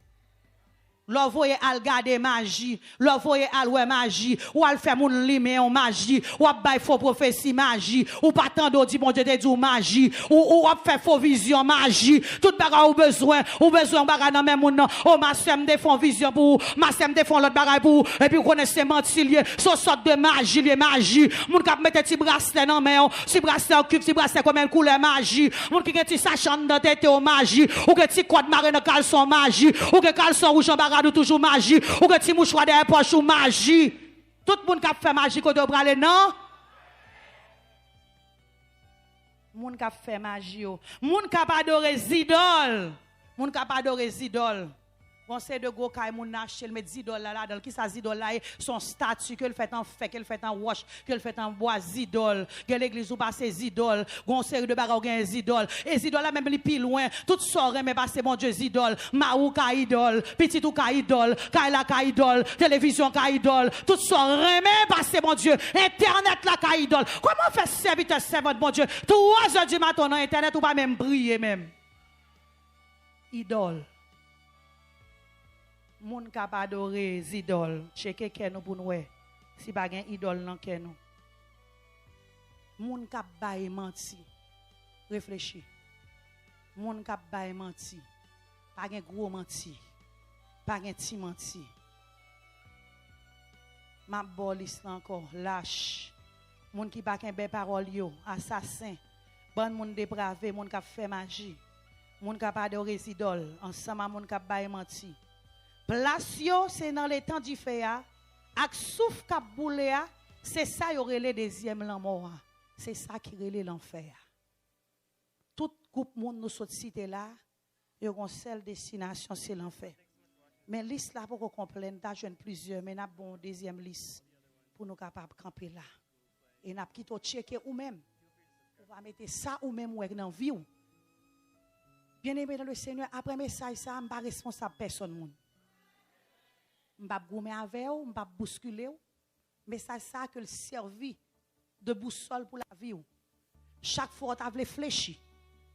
L'envoyer à regarder magie, l'envoyer à louer magie, ou à faire moun limé en magie, ou à bailler faux prophétie magie, ou pas tant d'autres bon Dieu te dit magie, ou à faire faux vision magie, tout bagay ou besoin bagay dans même moun, oh ma sœur me défend vision pour, ma sœur me défend l'autre bagay pour, et puis vous connaissez mentilier, ce sorte de magie, les magie, moun k'ap mette ti bracelet dans main, si bracelet en cube, si bracelet comme une couleur magie, moun qui gen ti sachet dans tête au magie, ou que ti code maré dans caleçon magie, ou que caleçon rouge en bagay toujours magie, ou que ti mouchoir derrière poche ou magie. Tout le monde qui a fait magie quand on brale non? Moun qui a fait magie, moun qui a adoré zidol, moun qui a adoré zidol. On sait de go kay moun acheter le mettre zidol là dans qui ça zidol là son statut que le fait en fait qu'elle fait en roche qu'elle fait en bois zidol que l'église ou passer zidol gon série de bagarre gain zidol et zidol là même li pi loin tout sort mais passer bon Dieu zidol maou ka idol petit ou ka idol kaila ka idol télévision ka idol tout sort mais passer bon Dieu internet là ka idol comment faire serviteur servante bon Dieu 3h du matin dans internet ou pas même briller même idole. Moun k'ap adoré zidol, cheke ken nou pou nou si pa gen idol nan ken nou. Moun k'ap baye menti, réfléchis. Moun k'ap baye menti, pa gen gros menti, pa gen ti menti. Ma bolis encore, lâche. Moun ki pa gen be parole yo, assassin. Bon moun dépravé, moun k'ap fait magie. Moun k'ap adoré zidol, ensemble moun k'ap baye menti. Place yo, c'est dans les temps du fait, ak souf k'ap boule, c'est ça yo relé deuxième l'amour. C'est ça qui relé l'enfer. Tout groupe monde nous saute cité là, yo gon seule destination c'est l'enfer. Mais liste là pour qu'on comprenne, ta jeune plusieurs, mais n'a bon deuxième liste pour nous capable camper là. Et n'a quitté checker ou même. On va mettre ça ou même ou dans vie ou. Bien-aimé dans le Seigneur, après message ça, on pas responsable personne moun. Je ne vais pas gommer avec vous, je ne vais pas bousculer vous. Mais c'est ça que le servi de boussole pour la vie. Chaque fois, tu as fléchi.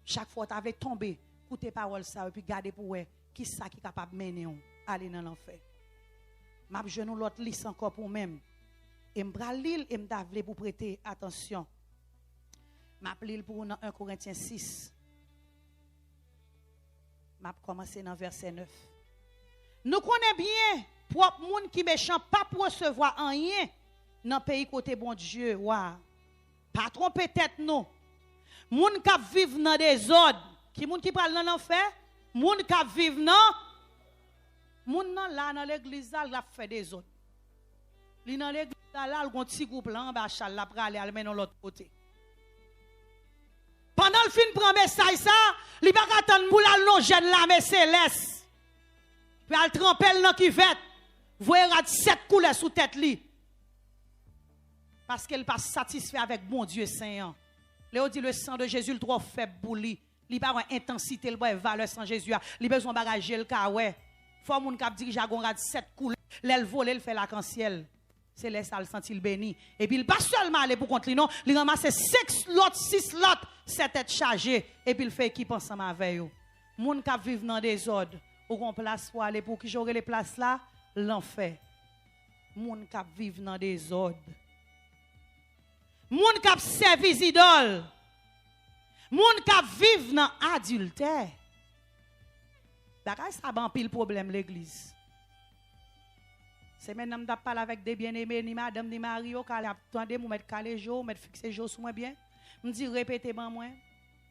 Chaque fois, tu as tombé. Écoutez parole ça et puis gardez pour vous. Qui est ça qui est capable de mener aller dans l'enfer. Je vais l'autre liste encore pour même. Et je vais lire et je vais pour prêter attention. Je vais pour 1 Corinthiens 6. Je vais commencer dans verset 9. Nous connaissons bien propre monde qui méchant pas pour recevoir rien dans le pays côté bon Dieu. Wow. Pas tromper tête non. Moun qui vivent dans des ordres. Qui moun qui parle dans l'enfer? Moun qui vivent dans moun nan là dans l'église là, il a fait des ordres. Li dans l'église là, il gon petit groupe là en bas chal la prale al men l'autre côté. Pendant le fin prend message ça, li pas attendre pour la non jeune là mais céleste. Puis elle trempe dans qui vête. Voyez 7 couleurs sous tête li. Parce qu'elle pas satisfait avec bon Dieu Saint. Léo dit le sang de Jésus le trop faible pour lui. Il pas une intensité, il pas une valeur sans Jésus. Il besoin bagager le cas ouais. Faut moun k'ap dirige à 7 couleurs. L'elle vole, elle fait l'arc-en-ciel. C'est les ça le senti le béni. Et puis il pas seulement aller pour contre lui non, il ramasse 6 lots, 6 lots, 7 têtes chargées et puis il fait équipe ensemble avec eux. Moun k'ap vivre dans des ordres. Ou qu'on place pour aller pour qui j'aurai les places là, l'enfer. Moun k'ap vivre dans des ordres. Moun k'ap servi idole. Moun k'ap vivre dans adultère. Bagay ça ban pile problème l'église. C'est maintenant m'ta parler avec des bien-aimés ni madame ni Mario k'al attendez mou mettre calé jour, mettre fixer jour sur moi bien. Me dit répétez ban moi.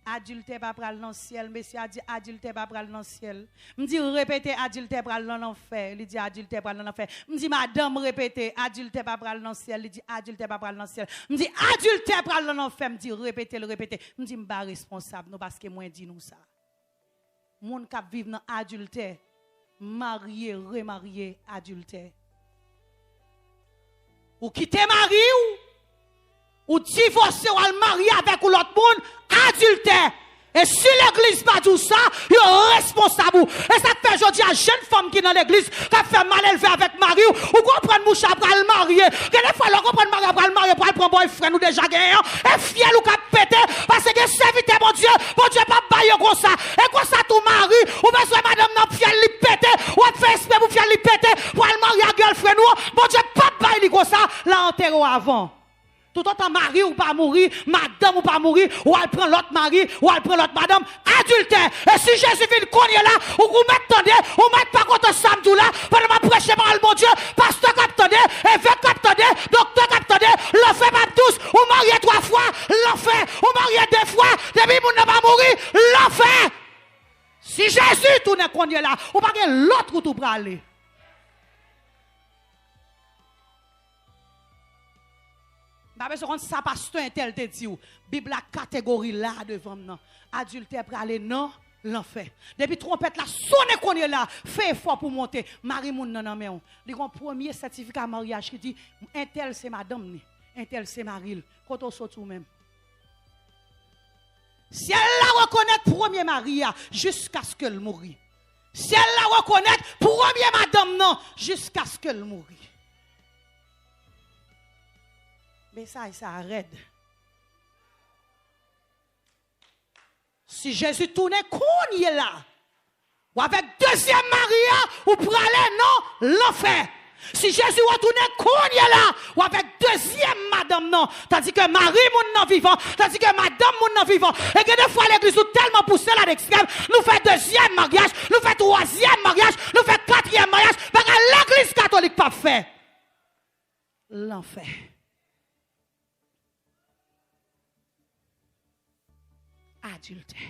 Adultère pas pral dans le ciel, monsieur a dit adultère pas pral dans le ciel. Me dit répétez adultère pral dans l'enfer, il dit adultère pral dans l'enfer. Me dit madame répétez adultère pas pral dans le ciel, il dit adultère pas pral dans le ciel. Me dit adultère pral dans l'enfer, me dit répétez le répétez. Me dit m'pa responsable nous parce que moi dit nous ça. Moun k'ap vivre dans adultère, marié, remarié, adultère. Ou quitter mari ou divorcer ou al marier avec l'autre monde, adultère. Et si l'église pas tout ça, il est responsable. Et ça fait aujourd'hui à jeune femme qui est dans l'église, qui a fait mal élevé avec mari, ou qu'on prend mouche après le marier. Quelle fois qu'on prend mari après le marier, pour prendre boyfriend ou déjà gagnant, et fiel ou qu'a pété, parce que serviteur mon Dieu pas bailler comme ça. Et comme ça tout mari, ou besoin madame n'a fiel li pété, ou fait esprit pour fiel li girlfriend ou, bon Dieu, pas bailler comme ça, là, enterre avant. Tout autant mari ou pas mourir, madame ou pas mourir, ou elle prend l'autre mari, ou elle prend l'autre madame, adultère. Et si Jésus vient cogner là, ou vous mettez ou mettez pas contre samedi là, pendant ma prêcher par le bon Dieu, pasteur captonné, évêque captonné, docteur captonné, l'enfer pas tous, ou marié 3 fois, l'enfer, ou marié 2 fois, depuis moun n'a pas mourir, l'enfer. Si Jésus tourne cogner là, ou pas l'autre où tout pour aller. Ça pasteur un tel te dit Bible la catégorie là devant nous adultère pour aller non l'enfer depuis trompette la sonne qu'on est là fait effort pour monter mari moun nan mais on li gon premier certificat mariage qui dit un tel c'est madame ni un tel c'est maril quand on sort tout même si elle la reconnaît premier mari jusqu'à ce qu'elle mourit si elle la reconnaît premier madame non jusqu'à ce qu'elle mourit. Mais ça arrête. Si Jésus tourne qu'on est là, ou avec deuxième Maria, ou pour aller non, l'enfer. Si Jésus retourne qu'on est là, ou avec deuxième madame non, tandis que Marie moun non vivant, tandis que madame moun non vivant, et que des fois l'église nous tellement poussé là l'extrême, nous fait deuxième mariage, nous fait troisième mariage, nous fait quatrième mariage, parce que l'église catholique pas fait. L'enfer. Adultère.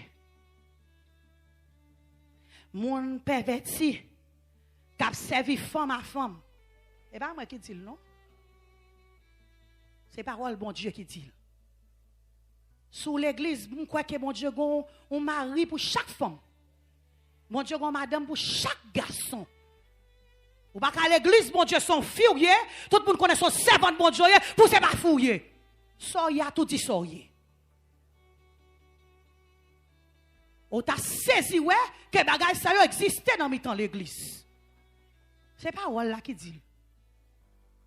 Mon perverti, qui a servi femme à femme. Et pas moi qui dis non. C'est parole bon Dieu qui dit. Sous l'église, je crois que bon Dieu a un mari pour chaque femme. Bon Dieu a madame pour chaque garçon. Ou pas qu'à l'église, bon Dieu son fouillé, tout le monde connaît son servant bon Dieu, pour se pas fouiller. Soya tout dit soyez. On t'a saisi ouais que bagay ça existait dans mi-temps l'église. C'est pas là qui dit.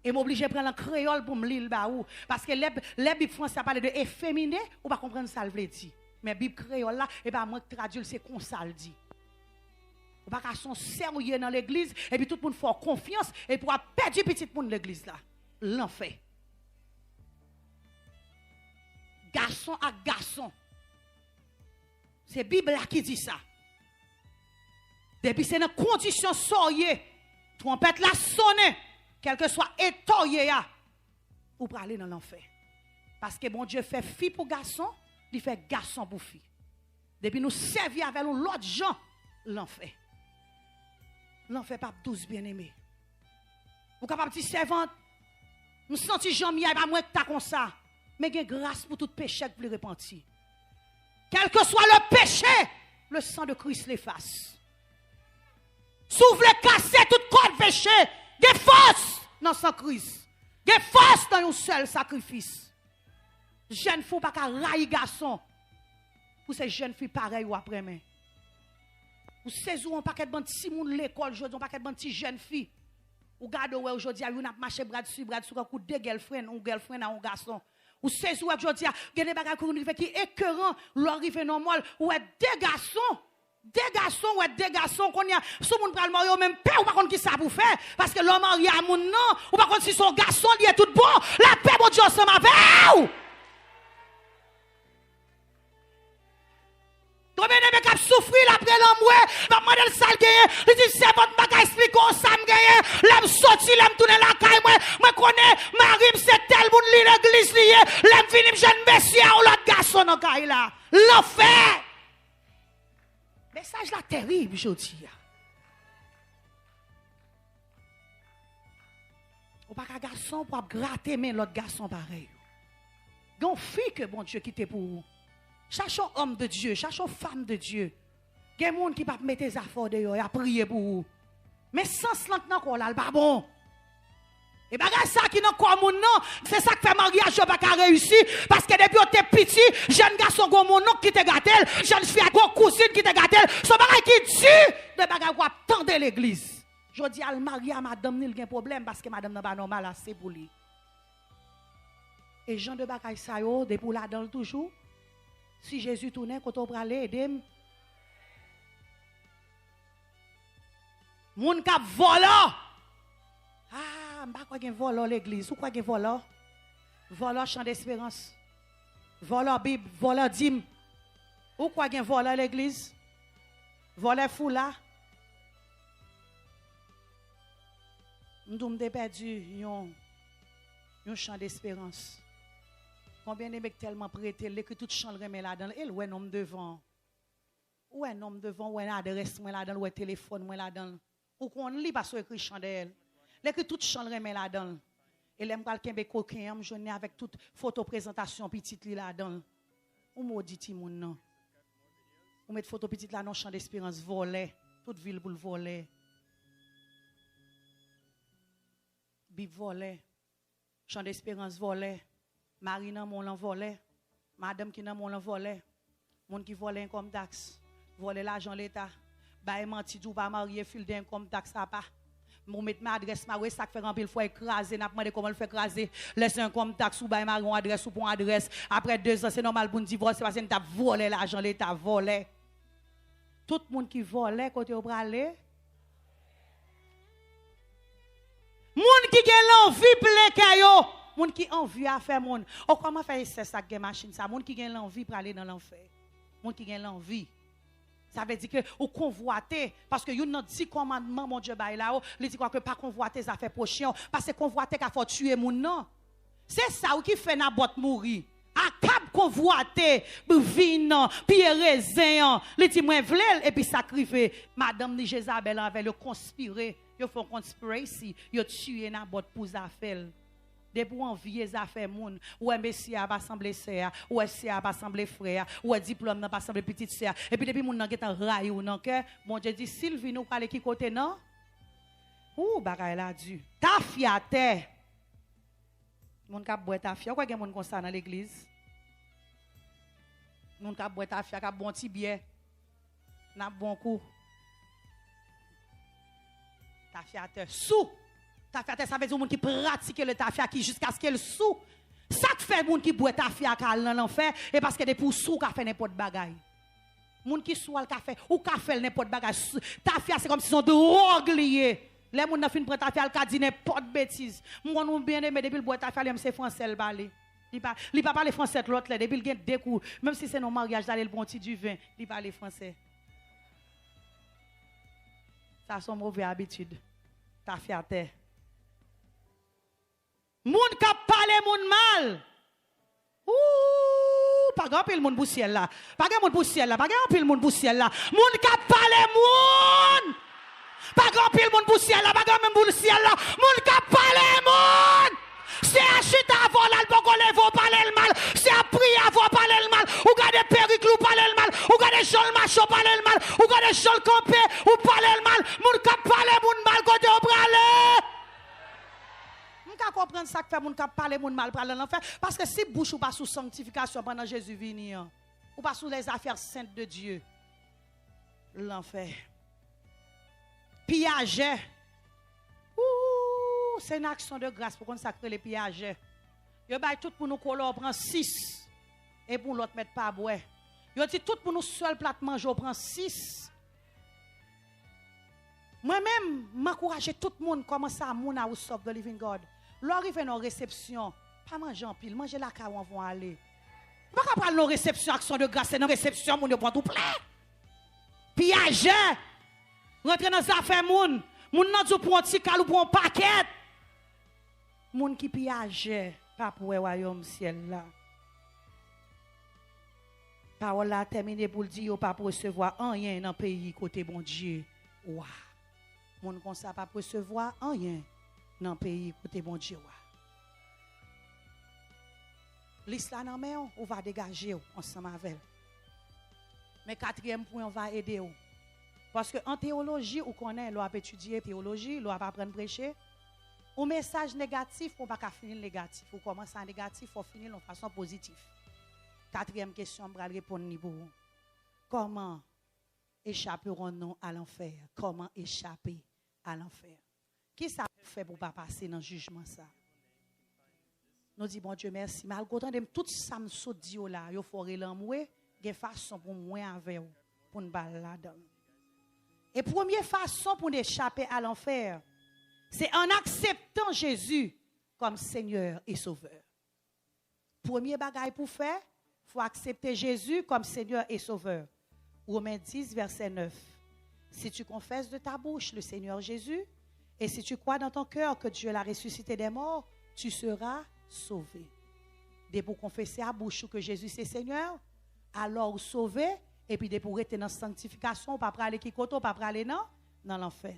Et m'oblige à prendre un créole pour me lire parce que les Bible français parle de efféminé ou pas comprendre ça le veut dire. Mais Bible créole là et pas moi traduire c'est comme ça le dit. On pas son sérieux dans l'église et puis tout le monde fait confiance et pour perdre petit monde l'église là. L'enfer. Garçon à garçon. C'est la Bible qui dit ça. Depuis c'est une condition soyez, trompette la sonne, quel que soit étoyé, ou pour aller dans l'enfer. Parce que bon Dieu fait fille pour garçon, il fait garçon pour fille. Depuis nous servir avec l'autre gens, l'enfer. L'enfer pas 12 bien-aimés. Vous capable de servante, nous senti Jean-Miel, pas moins que t'as comme ça. Mais il y a grâce pour tout péché que vous repentir. Quel que soit le péché, le sang de Christ l'efface. Si vous voulez casser toute corde péché, il y a force dans le sang de Christ. Il y a force dans un seul sacrifice. Jeune fille pas qu'à railler garçon. Pour ces jeunes filles pareilles ou après mais. Ou ces ou un paquet de petits moun l'école aujourd'hui, un paquet de petites jeunes filles. Ou garde aujourd'hui, on a marché bras dessus un coup de girlfriend, ou girlfriend à un garçon. Ou c'est où aujourd'hui, il y a des bagages qui sont écœurants, l'arrivée normale, ou des garçons, ou des garçons, qu'on y a, si on prend le mariage, même paix, ou pas contre qui ça pour faire, parce que l'homme marié à mon nom, ou pas contre si son garçon, il est tout bon, la paix, mon Dieu, ensemble avec vous. Combien de gens qui souffrent après l'homme, maman de salle gagne, il dit c'est votre bagage explique comment ça me gagne, l'aime sorti, l'aime tourner la caille, moi connais, Marie c'est tel monde l'église lié, l'aime finir jeune messie ou l'autre garçon dans caille là. L'enfer. Message là terrible aujourd'hui. Ou pas qu'un garçon pour gratter mais l'autre garçon pareil. Gon fille que bon Dieu quitte pour vous. Cherchons homme de Dieu, cherchons femme de Dieu. Il y a des gens qui ne peuvent pas mettre des affaires dehors et prier pour vous. Mais sans cela, il n'est pas bon. Et bien, ça qui n'a pas mon nom, c'est ça qui fait mariage, je n'ai pas réussi. Parce que depuis que tu es petit, jeune garçon, mon nom qui te gâte, jeune fille, cousine qui te gâte, ce bagage qui tue, de bagage qui attendre l'église. Je dis à marier à madame, il y a un problème parce que madame n'est pas normale, c'est pour lui. Et Jean de bagage, ça y est, depuis là dans toujours. Si Jésus tournait, quand on prend aider, moun k'ap vola, Ah, je ne sais pas quoi voler l'église. Ou quoi voler? Voler chant d'espérance. Voler Bible, voler dîme. Ou quoi voler l'église? Voler foula. Nous avons perdu un chant d'espérance. Combien de mecs tellement prêtés, que tout chant le remet là-dedans. Et où est un homme devant? Où est un homme devant? Où est une adresse là-dedans? Où est un téléphone là-dedans? Ou qu'on lit parce que écrit chant d'elle. Que tout chant le remet là-dedans. Et l'aime quelqu'un be coquin, je n'ai avec toute photo présentation petite là-dedans. Ou maudit ti moun nan. Ou mettre photo petite là dans champ d'espérance volé, toute ville pour le voler. Bib volé. Champ d'espérance volé. Marie nan mon volé. Madame qui nan mon volé. Moun qui volé comme taxe. Volé l'argent l'état. Ba menti dou pas marié fil d'un comme taxe ça pas. Mon mettre ma adresse ma ça fait remplir fois écraser n'a demandé comment le fait écraser laisse un comme taxe ou ba marion adresse ou pour adresse après 2 ans c'est normal pour divorcer parce que t'a volé l'argent l'état volé. Tout le monde qui volait côté au bralé. Moun qui a l'envie plein yo, moun qui envie à faire moun. Oh comment faire c'est ça que machine ça, moun qui a l'envie pour aller dans l'enfer. Moun qui a l'envie. Ça veut dire que ou convoiter parce que yon nan 10 commandements mon Dieu bail là, il dit quoi que pas convoiter ça fait prochain parce que convoiter qu'a faut tuer moun non. C'est ça ou qui fait na botte mourir. A cap convoiter vin puis raisin li ti moi vle et puis sacrifier madame ni Jézabel avec le conspirer yo font conspiracy yo tuer na botte pour affaire de pour envier affaire moun ou messie a pas sembler sœur ou si a pas sembler frère ou diplôme n'a pas sembler petite sœur et puis depuis moun nan getan ray ou nan cœur mon Dieu dit Sylvie nous parler qui côté non ou bagay la du ta fiaté moun k'ap boire ta fia quoi gen moun comme ça dans l'église moun k'ap boire ta fia k'ap bon ti bière n'a bon coup ta fiaté sous ta fiaté ça veut dire moun qui pratique le ta fia qui jusqu'à ce qu'elle sous ça te fait moun qui boire ta fia k'al dans l'enfer et parce que des pour sous qu'a fait n'importe bagay moun qui sous al café ou qu'a fait n'importe bagay ta fia c'est comme si son drogue lié. Les gens qui prennent ta fiale, qui disent n'importe bêtise. Moi, nous bien aimé depuis le bois ta fiale, c'est français le parler. Il ne parle pas français l'autre là, depuis le gain deux coups. Même si c'est nos mariages, d'aller le bon petit du vin, il parle français. Ça c'est une mauvaise habitude. Ta fierté. Moun qui parle moun mal. Ouh, pas grand pile moun pour ciel là. Pas grand moun pour ciel là, pas grand pile moun pour ciel là. Moun qui parle moun. Pas grand pile moun pour ciel là, pas grand même pour ciel là. Moun qui parle moun. C'est à chuter avant là, le bon lever parler le mal. C'est à prier avant parler le mal. Ou garder péricle ou parler le mal. Ou garder Jean macho parler le mal. Ou garder Jean campé ou parler le mal. Moun qui parle moun mal côté au bralé. Moun ka comprendre ça que fait moun qui parle moun mal parler l'enfer parce que si bouche ou pas sous sanctification pendant Jésus venir ou pas sous les affaires saintes de Dieu. L'enfer. Pillager. Ouh, c'est une action de grâce pour consacrer les pillages. Yo bay tout pour nous coller, prend 6 et pour l'autre mettre pas boire. Yo dit tout pour nous seul plat manger, prend 6. Moi-même, m'encourager tout le monde commencer à mon house of the living God. L'arrive dans réception, pas manger en pile, manger la car où on va aller. Pas qu'à prendre nos réceptions action de grâce, c'est dans réception mon yo prend tout plein. Pillager. Rentrer dans affaires moun nan dou pour un petit cal ou pour un paquet moun qui piage pas pour le royaume ciel là parole là terminé pour dire pas pour recevoir rien dans pays côté bon Dieu wa moun comme ça pas recevoir rien dans pays côté bon Dieu wa l'islam nan men on va dégager ensemble avec mais 4e point on va aider ou. Parce que en théologie, on connaît, on a étudier théologie, on va apprendre à prêcher. Un message négatif, on ne va pas finir négatif. On commence en négatif, on finit de façon positive. 4e question, je vais répondre pour vous. Comment échapperons-nous à l'enfer? Comment échapper à l'enfer? Qui ça fait pour ne pas passer dans le jugement ça? Nous disons, bon Dieu, merci. Mais à côté de tout ça, me dit là, il faut l'amour, il y a une façon pour moi avec vous, pour ne pas là-dedans. Et première façon pour échapper à l'enfer, c'est en acceptant acceptant Jésus comme Seigneur et Sauveur. Premier bagage pour faire, il faut accepter Jésus comme Seigneur et Sauveur. Romains 10, verset 9. Si tu confesses de ta bouche le Seigneur Jésus, et si tu crois dans ton cœur que Dieu l'a ressuscité des morts, tu seras sauvé. Dès pour confesser à bouche que Jésus c'est Seigneur, alors sauvé, et puis dès pour être dans la sanctification, pas aller qui côté, pas aller dans l'enfer.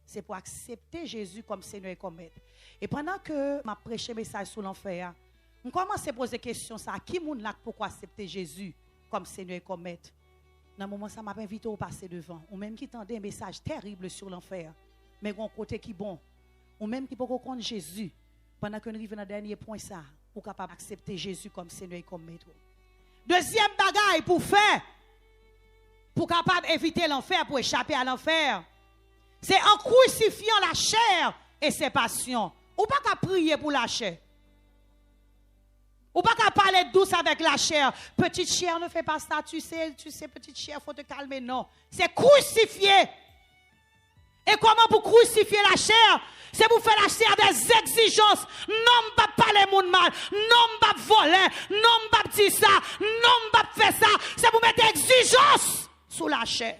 C'est pour accepter Jésus comme Seigneur et comme Maître. Et pendant que je prêché message sur l'enfer, je commence à poser question ça, qui est là pourquoi accepter Jésus comme Seigneur et comme Maître? Dans le moment ça m'a invité au passer devant, ou même qui tendait un message terrible sur l'enfer, mais un côté qui bon, ou même qui peut comprendre Jésus pendant que nous arrivons dans le dernier point ça, pour capable accepter Jésus comme Seigneur et comme Maître. Deuxième bagaille pour faire, pour capable éviter l'enfer, pour échapper à l'enfer, c'est en crucifiant la chair et ses passions. Ou pas qu'à prier pour la chair. Ou pas qu'à parler douce avec la chair. Petite chair ne fait pas ça, tu sais, petite chair, il faut te calmer. Non, c'est crucifier. Et comment pour crucifier la chair? C'est pour faire la chair des exigences. Non, pas parler mon mal. Non, pas voler. Non, pas dire ça. Non, pas faire ça. C'est pour mettre exigence sur la chair.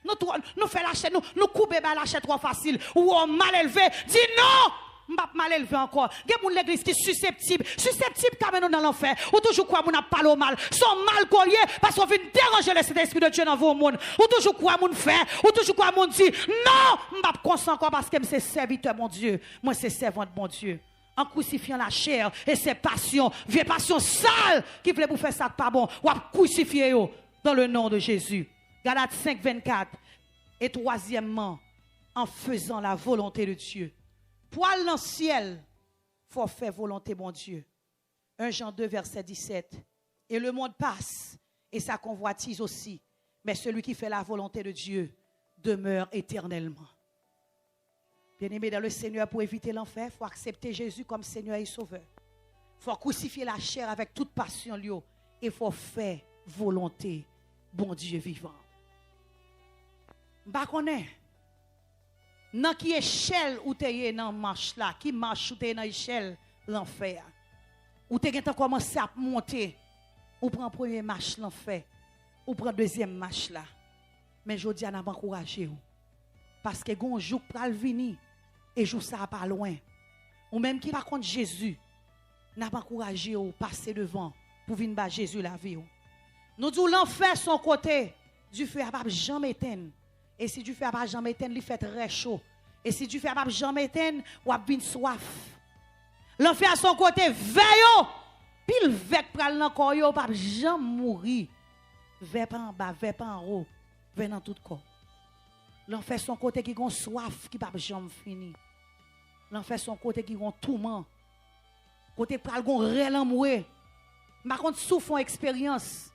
Nous faisons la chair, nous coupons la chair trop facile. Ou on mal élevé. Dis non! Je ne vais pas mal élevé encore. Il y a l'église qui est susceptible. Susceptible quand même dans l'enfer. Ou toujours quoi, on a parlé au mal. Son mal collier parce qu'on vient déranger le Saint-Esprit de Dieu dans vos mondes. Ou toujours quoi, on fait. Ou toujours quoi, on dit. Non, je ne vais pas consent encore parce que c'est serviteur, mon Dieu. Moi, c'est servante, mon Dieu. En crucifiant la chair et ses passions, vieilles passions sales qui voulaient vous faire ça pas bon. Ou à crucifier dans le nom de Jésus. Galates 5, 24. Et troisièmement, en faisant la volonté de Dieu. Poil dans le ciel, il faut faire volonté, mon Dieu. 1 Jean 2, verset 17. Et le monde passe, et sa convoitise aussi. Mais celui qui fait la volonté de Dieu demeure éternellement. Bien-aimé dans le Seigneur, pour éviter l'enfer, il faut accepter Jésus comme Seigneur et Sauveur. Il faut crucifier la chair avec toute passion, et il faut faire volonté, bon Dieu vivant. Je ne connais pas. Dans qui échelle ou t'es dans marche là, qui marche ou t'es dans l'échelle l'enfer. Ou t'es commencé à monter, ou prend première marche l'enfer, ou prend deuxième marche là. Mais je dis à n'a pas encouragé parce que gon jour pral venir et jour ça pas loin. Ou même qui par contre Jésus n'a pas encouragé ou passer devant pour venir bas Jésus la vie. Nous disons l'enfer son côté, du feu à pas jamais éteindre. Et si tu fais pas jamais éteindre, il fait très chaud. Et si tu fais pas jamais éteindre, ou a bien soif. L'enfer à son côté, veille. Pile vec pral nan corps yo, pas jamais mourir. Veille pas en bas, veille pas en haut, veille dans tout corps. L'enfer son côté qui gon soif, qui pas jamais fini. L'enfer son côté qui gon tourment. Côté pral gon réel mourir. Par contre souffre expérience.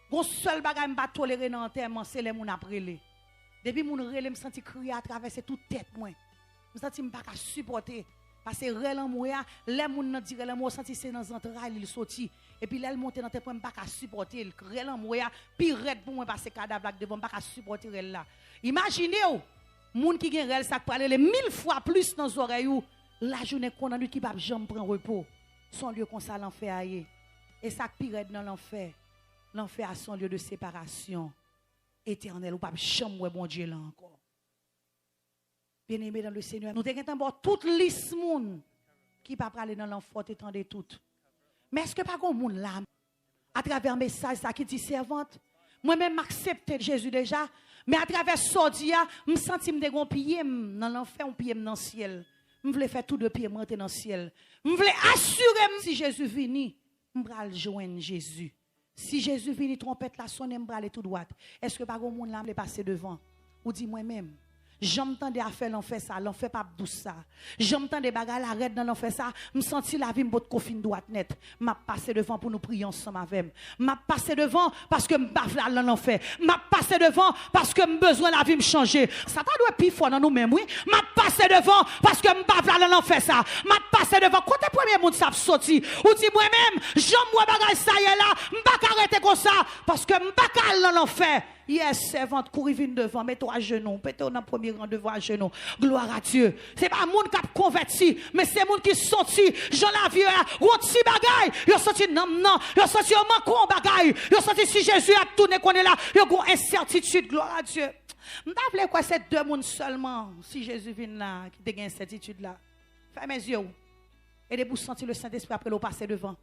Gon seul bagay m'pa tolérer dans enterrement, c'est les moun après les. Depuis mon relais me senti crier à traverser toute tête moi. Me senti me pas supporter parce que relais moi les moun nan dire les moi senti c'est dans entrailles il sorti et puis là il monter dans tête moi pas supporter le relais moi puis red pour moi parce que cadavre devant pas supporter elle là. Imaginez moun qui gen relais ça parler 1000 fois plus dans les oreilles ou la journée qu'on a qui pas jamais prendre repos. Son lieu comme ça l'enfer aille. Et ça pire dans l'enfer. L'enfer a son lieu de séparation éternel ou pas chambre bon Dieu là encore. Bien-aimé dans le Seigneur, nous avons toute liste moun qui pas aller dans l'enfer étendez tout. Mais est-ce que pas gon moun là à travers message ça qui dit servante, moi même m'accepter Jésus déjà, mais à travers sordia, me senti me gon pied dans l'enfer, on pied dans le ciel. Je voulais faire tout de pied monter dans le ciel. Je voulais assurer si Jésus vini, je vais joindre Jésus. Si Jésus vient, trompette la sonne, je vais aller tout droit. Est-ce que par contre, monde là me passer devant? Ou dit moi-même, j'entends des affaires l'enfer ça, l'enfer pas douce ça. J'entends des bagages la raide dans l'enfer ça, me senti la vie me botte coffine droite net. M'a passé devant pour nous prier ensemble avec. M'a passé devant parce que me bave là dans l'enfer. M'a passé devant parce que me besoin la vie me changer. Ça doit plus fort dans nous mêmes oui. M'a passé devant parce que me bave là dans l'enfer ça. M'a passé devant côté premier monde ça sorti. Ou dit moi-même, j'aime moi bagage ça y est là, m'pas arrêter comme ça parce que m'pas dans l'enfer. Yes, servante, courir vine devant, mets-toi à genoux, mets-toi dans le premier rang devant à genoux. Gloire à Dieu. C'est pas monde qui a converti, mais c'est monde qui sorti, Jean la vieux, ou petit bagaille, il a sorti non, il a sorti un manquant bagaille, il a sorti si Jésus a tourné qu'on est là, il y a une incertitude, gloire à Dieu. Je ne quoi c'est deux mondes seulement, si Jésus vient là, qui a une incertitude là. Fermez mes yeux. Et de vous sentir le Saint-Esprit après le passer devant.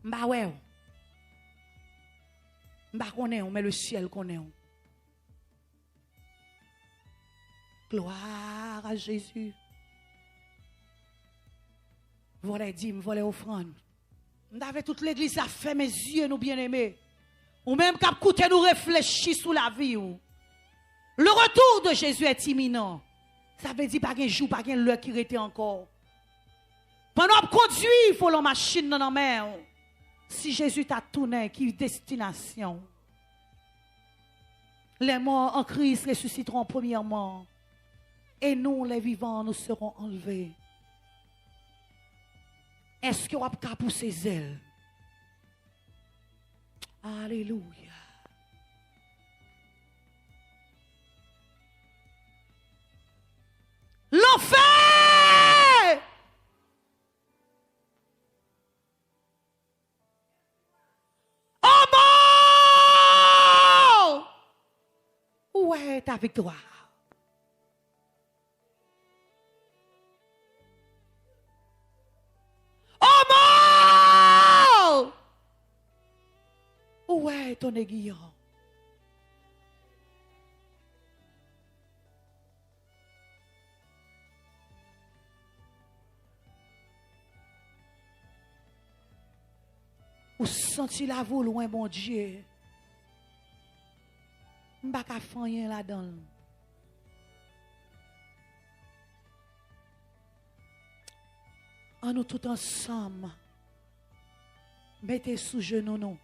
Bah ouais. Bah connaît, mais le ciel connaît. Gloire à Jésus. Voilà dîme, voilà offrande. M'avait toute l'église a fait mes yeux nous bien-aimés. Ou même qu'à écouter nous réfléchir sur la vie. Le retour de Jésus est imminent. Ça veut dire pas qu'un jour, pas qu'un l'heure qui reste encore. Pendant qu'on conduit, il faut la machine dans la mer. Si Jésus t'a tourné, qui destination? Les morts en Christ ressusciteront premièrement. Et nous, les vivants, nous serons enlevés. Est-ce qu'il y aura qu'à pousser ses ailes? Alléluia. L'enfer! Oh mort! Où est ta victoire? Oh mort! Où est ton aiguillon? Ou senti la voix loin, mon Dieu. Je ne vais pas faire rien là-dedans. En nous tous ensemble, mettez sous genou nous.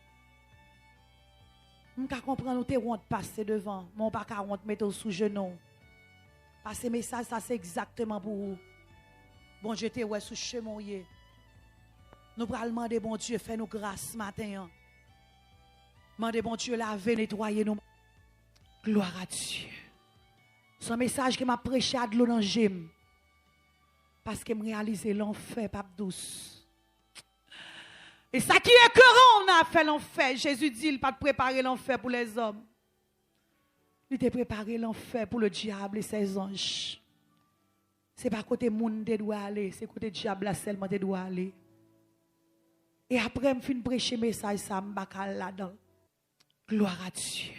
Je ne comprends pas, nous te honte passer devant. Mon pas honte, mettez sous genou. Parce que message, ça c'est exactement pour vous. Bon Dieu, te ouais sous chemin. Nous allons demander, bon Dieu, fais-nous grâce ce matin. Demandez, bon Dieu, laver, nettoyer nous. Gloire à Dieu. Son message que m'a prêché à de l'eau dans le gym. Parce que me réaliser l'enfer, pape douce. Et ça qui est que on a fait l'enfer. Jésus dit, il pas de préparer l'enfer pour les hommes. Il t'a préparé l'enfer pour le diable et ses anges. C'est pas côté monde qui doit aller, c'est côté diable seulement qui doit aller. Et après, je finis de prêcher message, ça me là-dedans. Gloire à Dieu.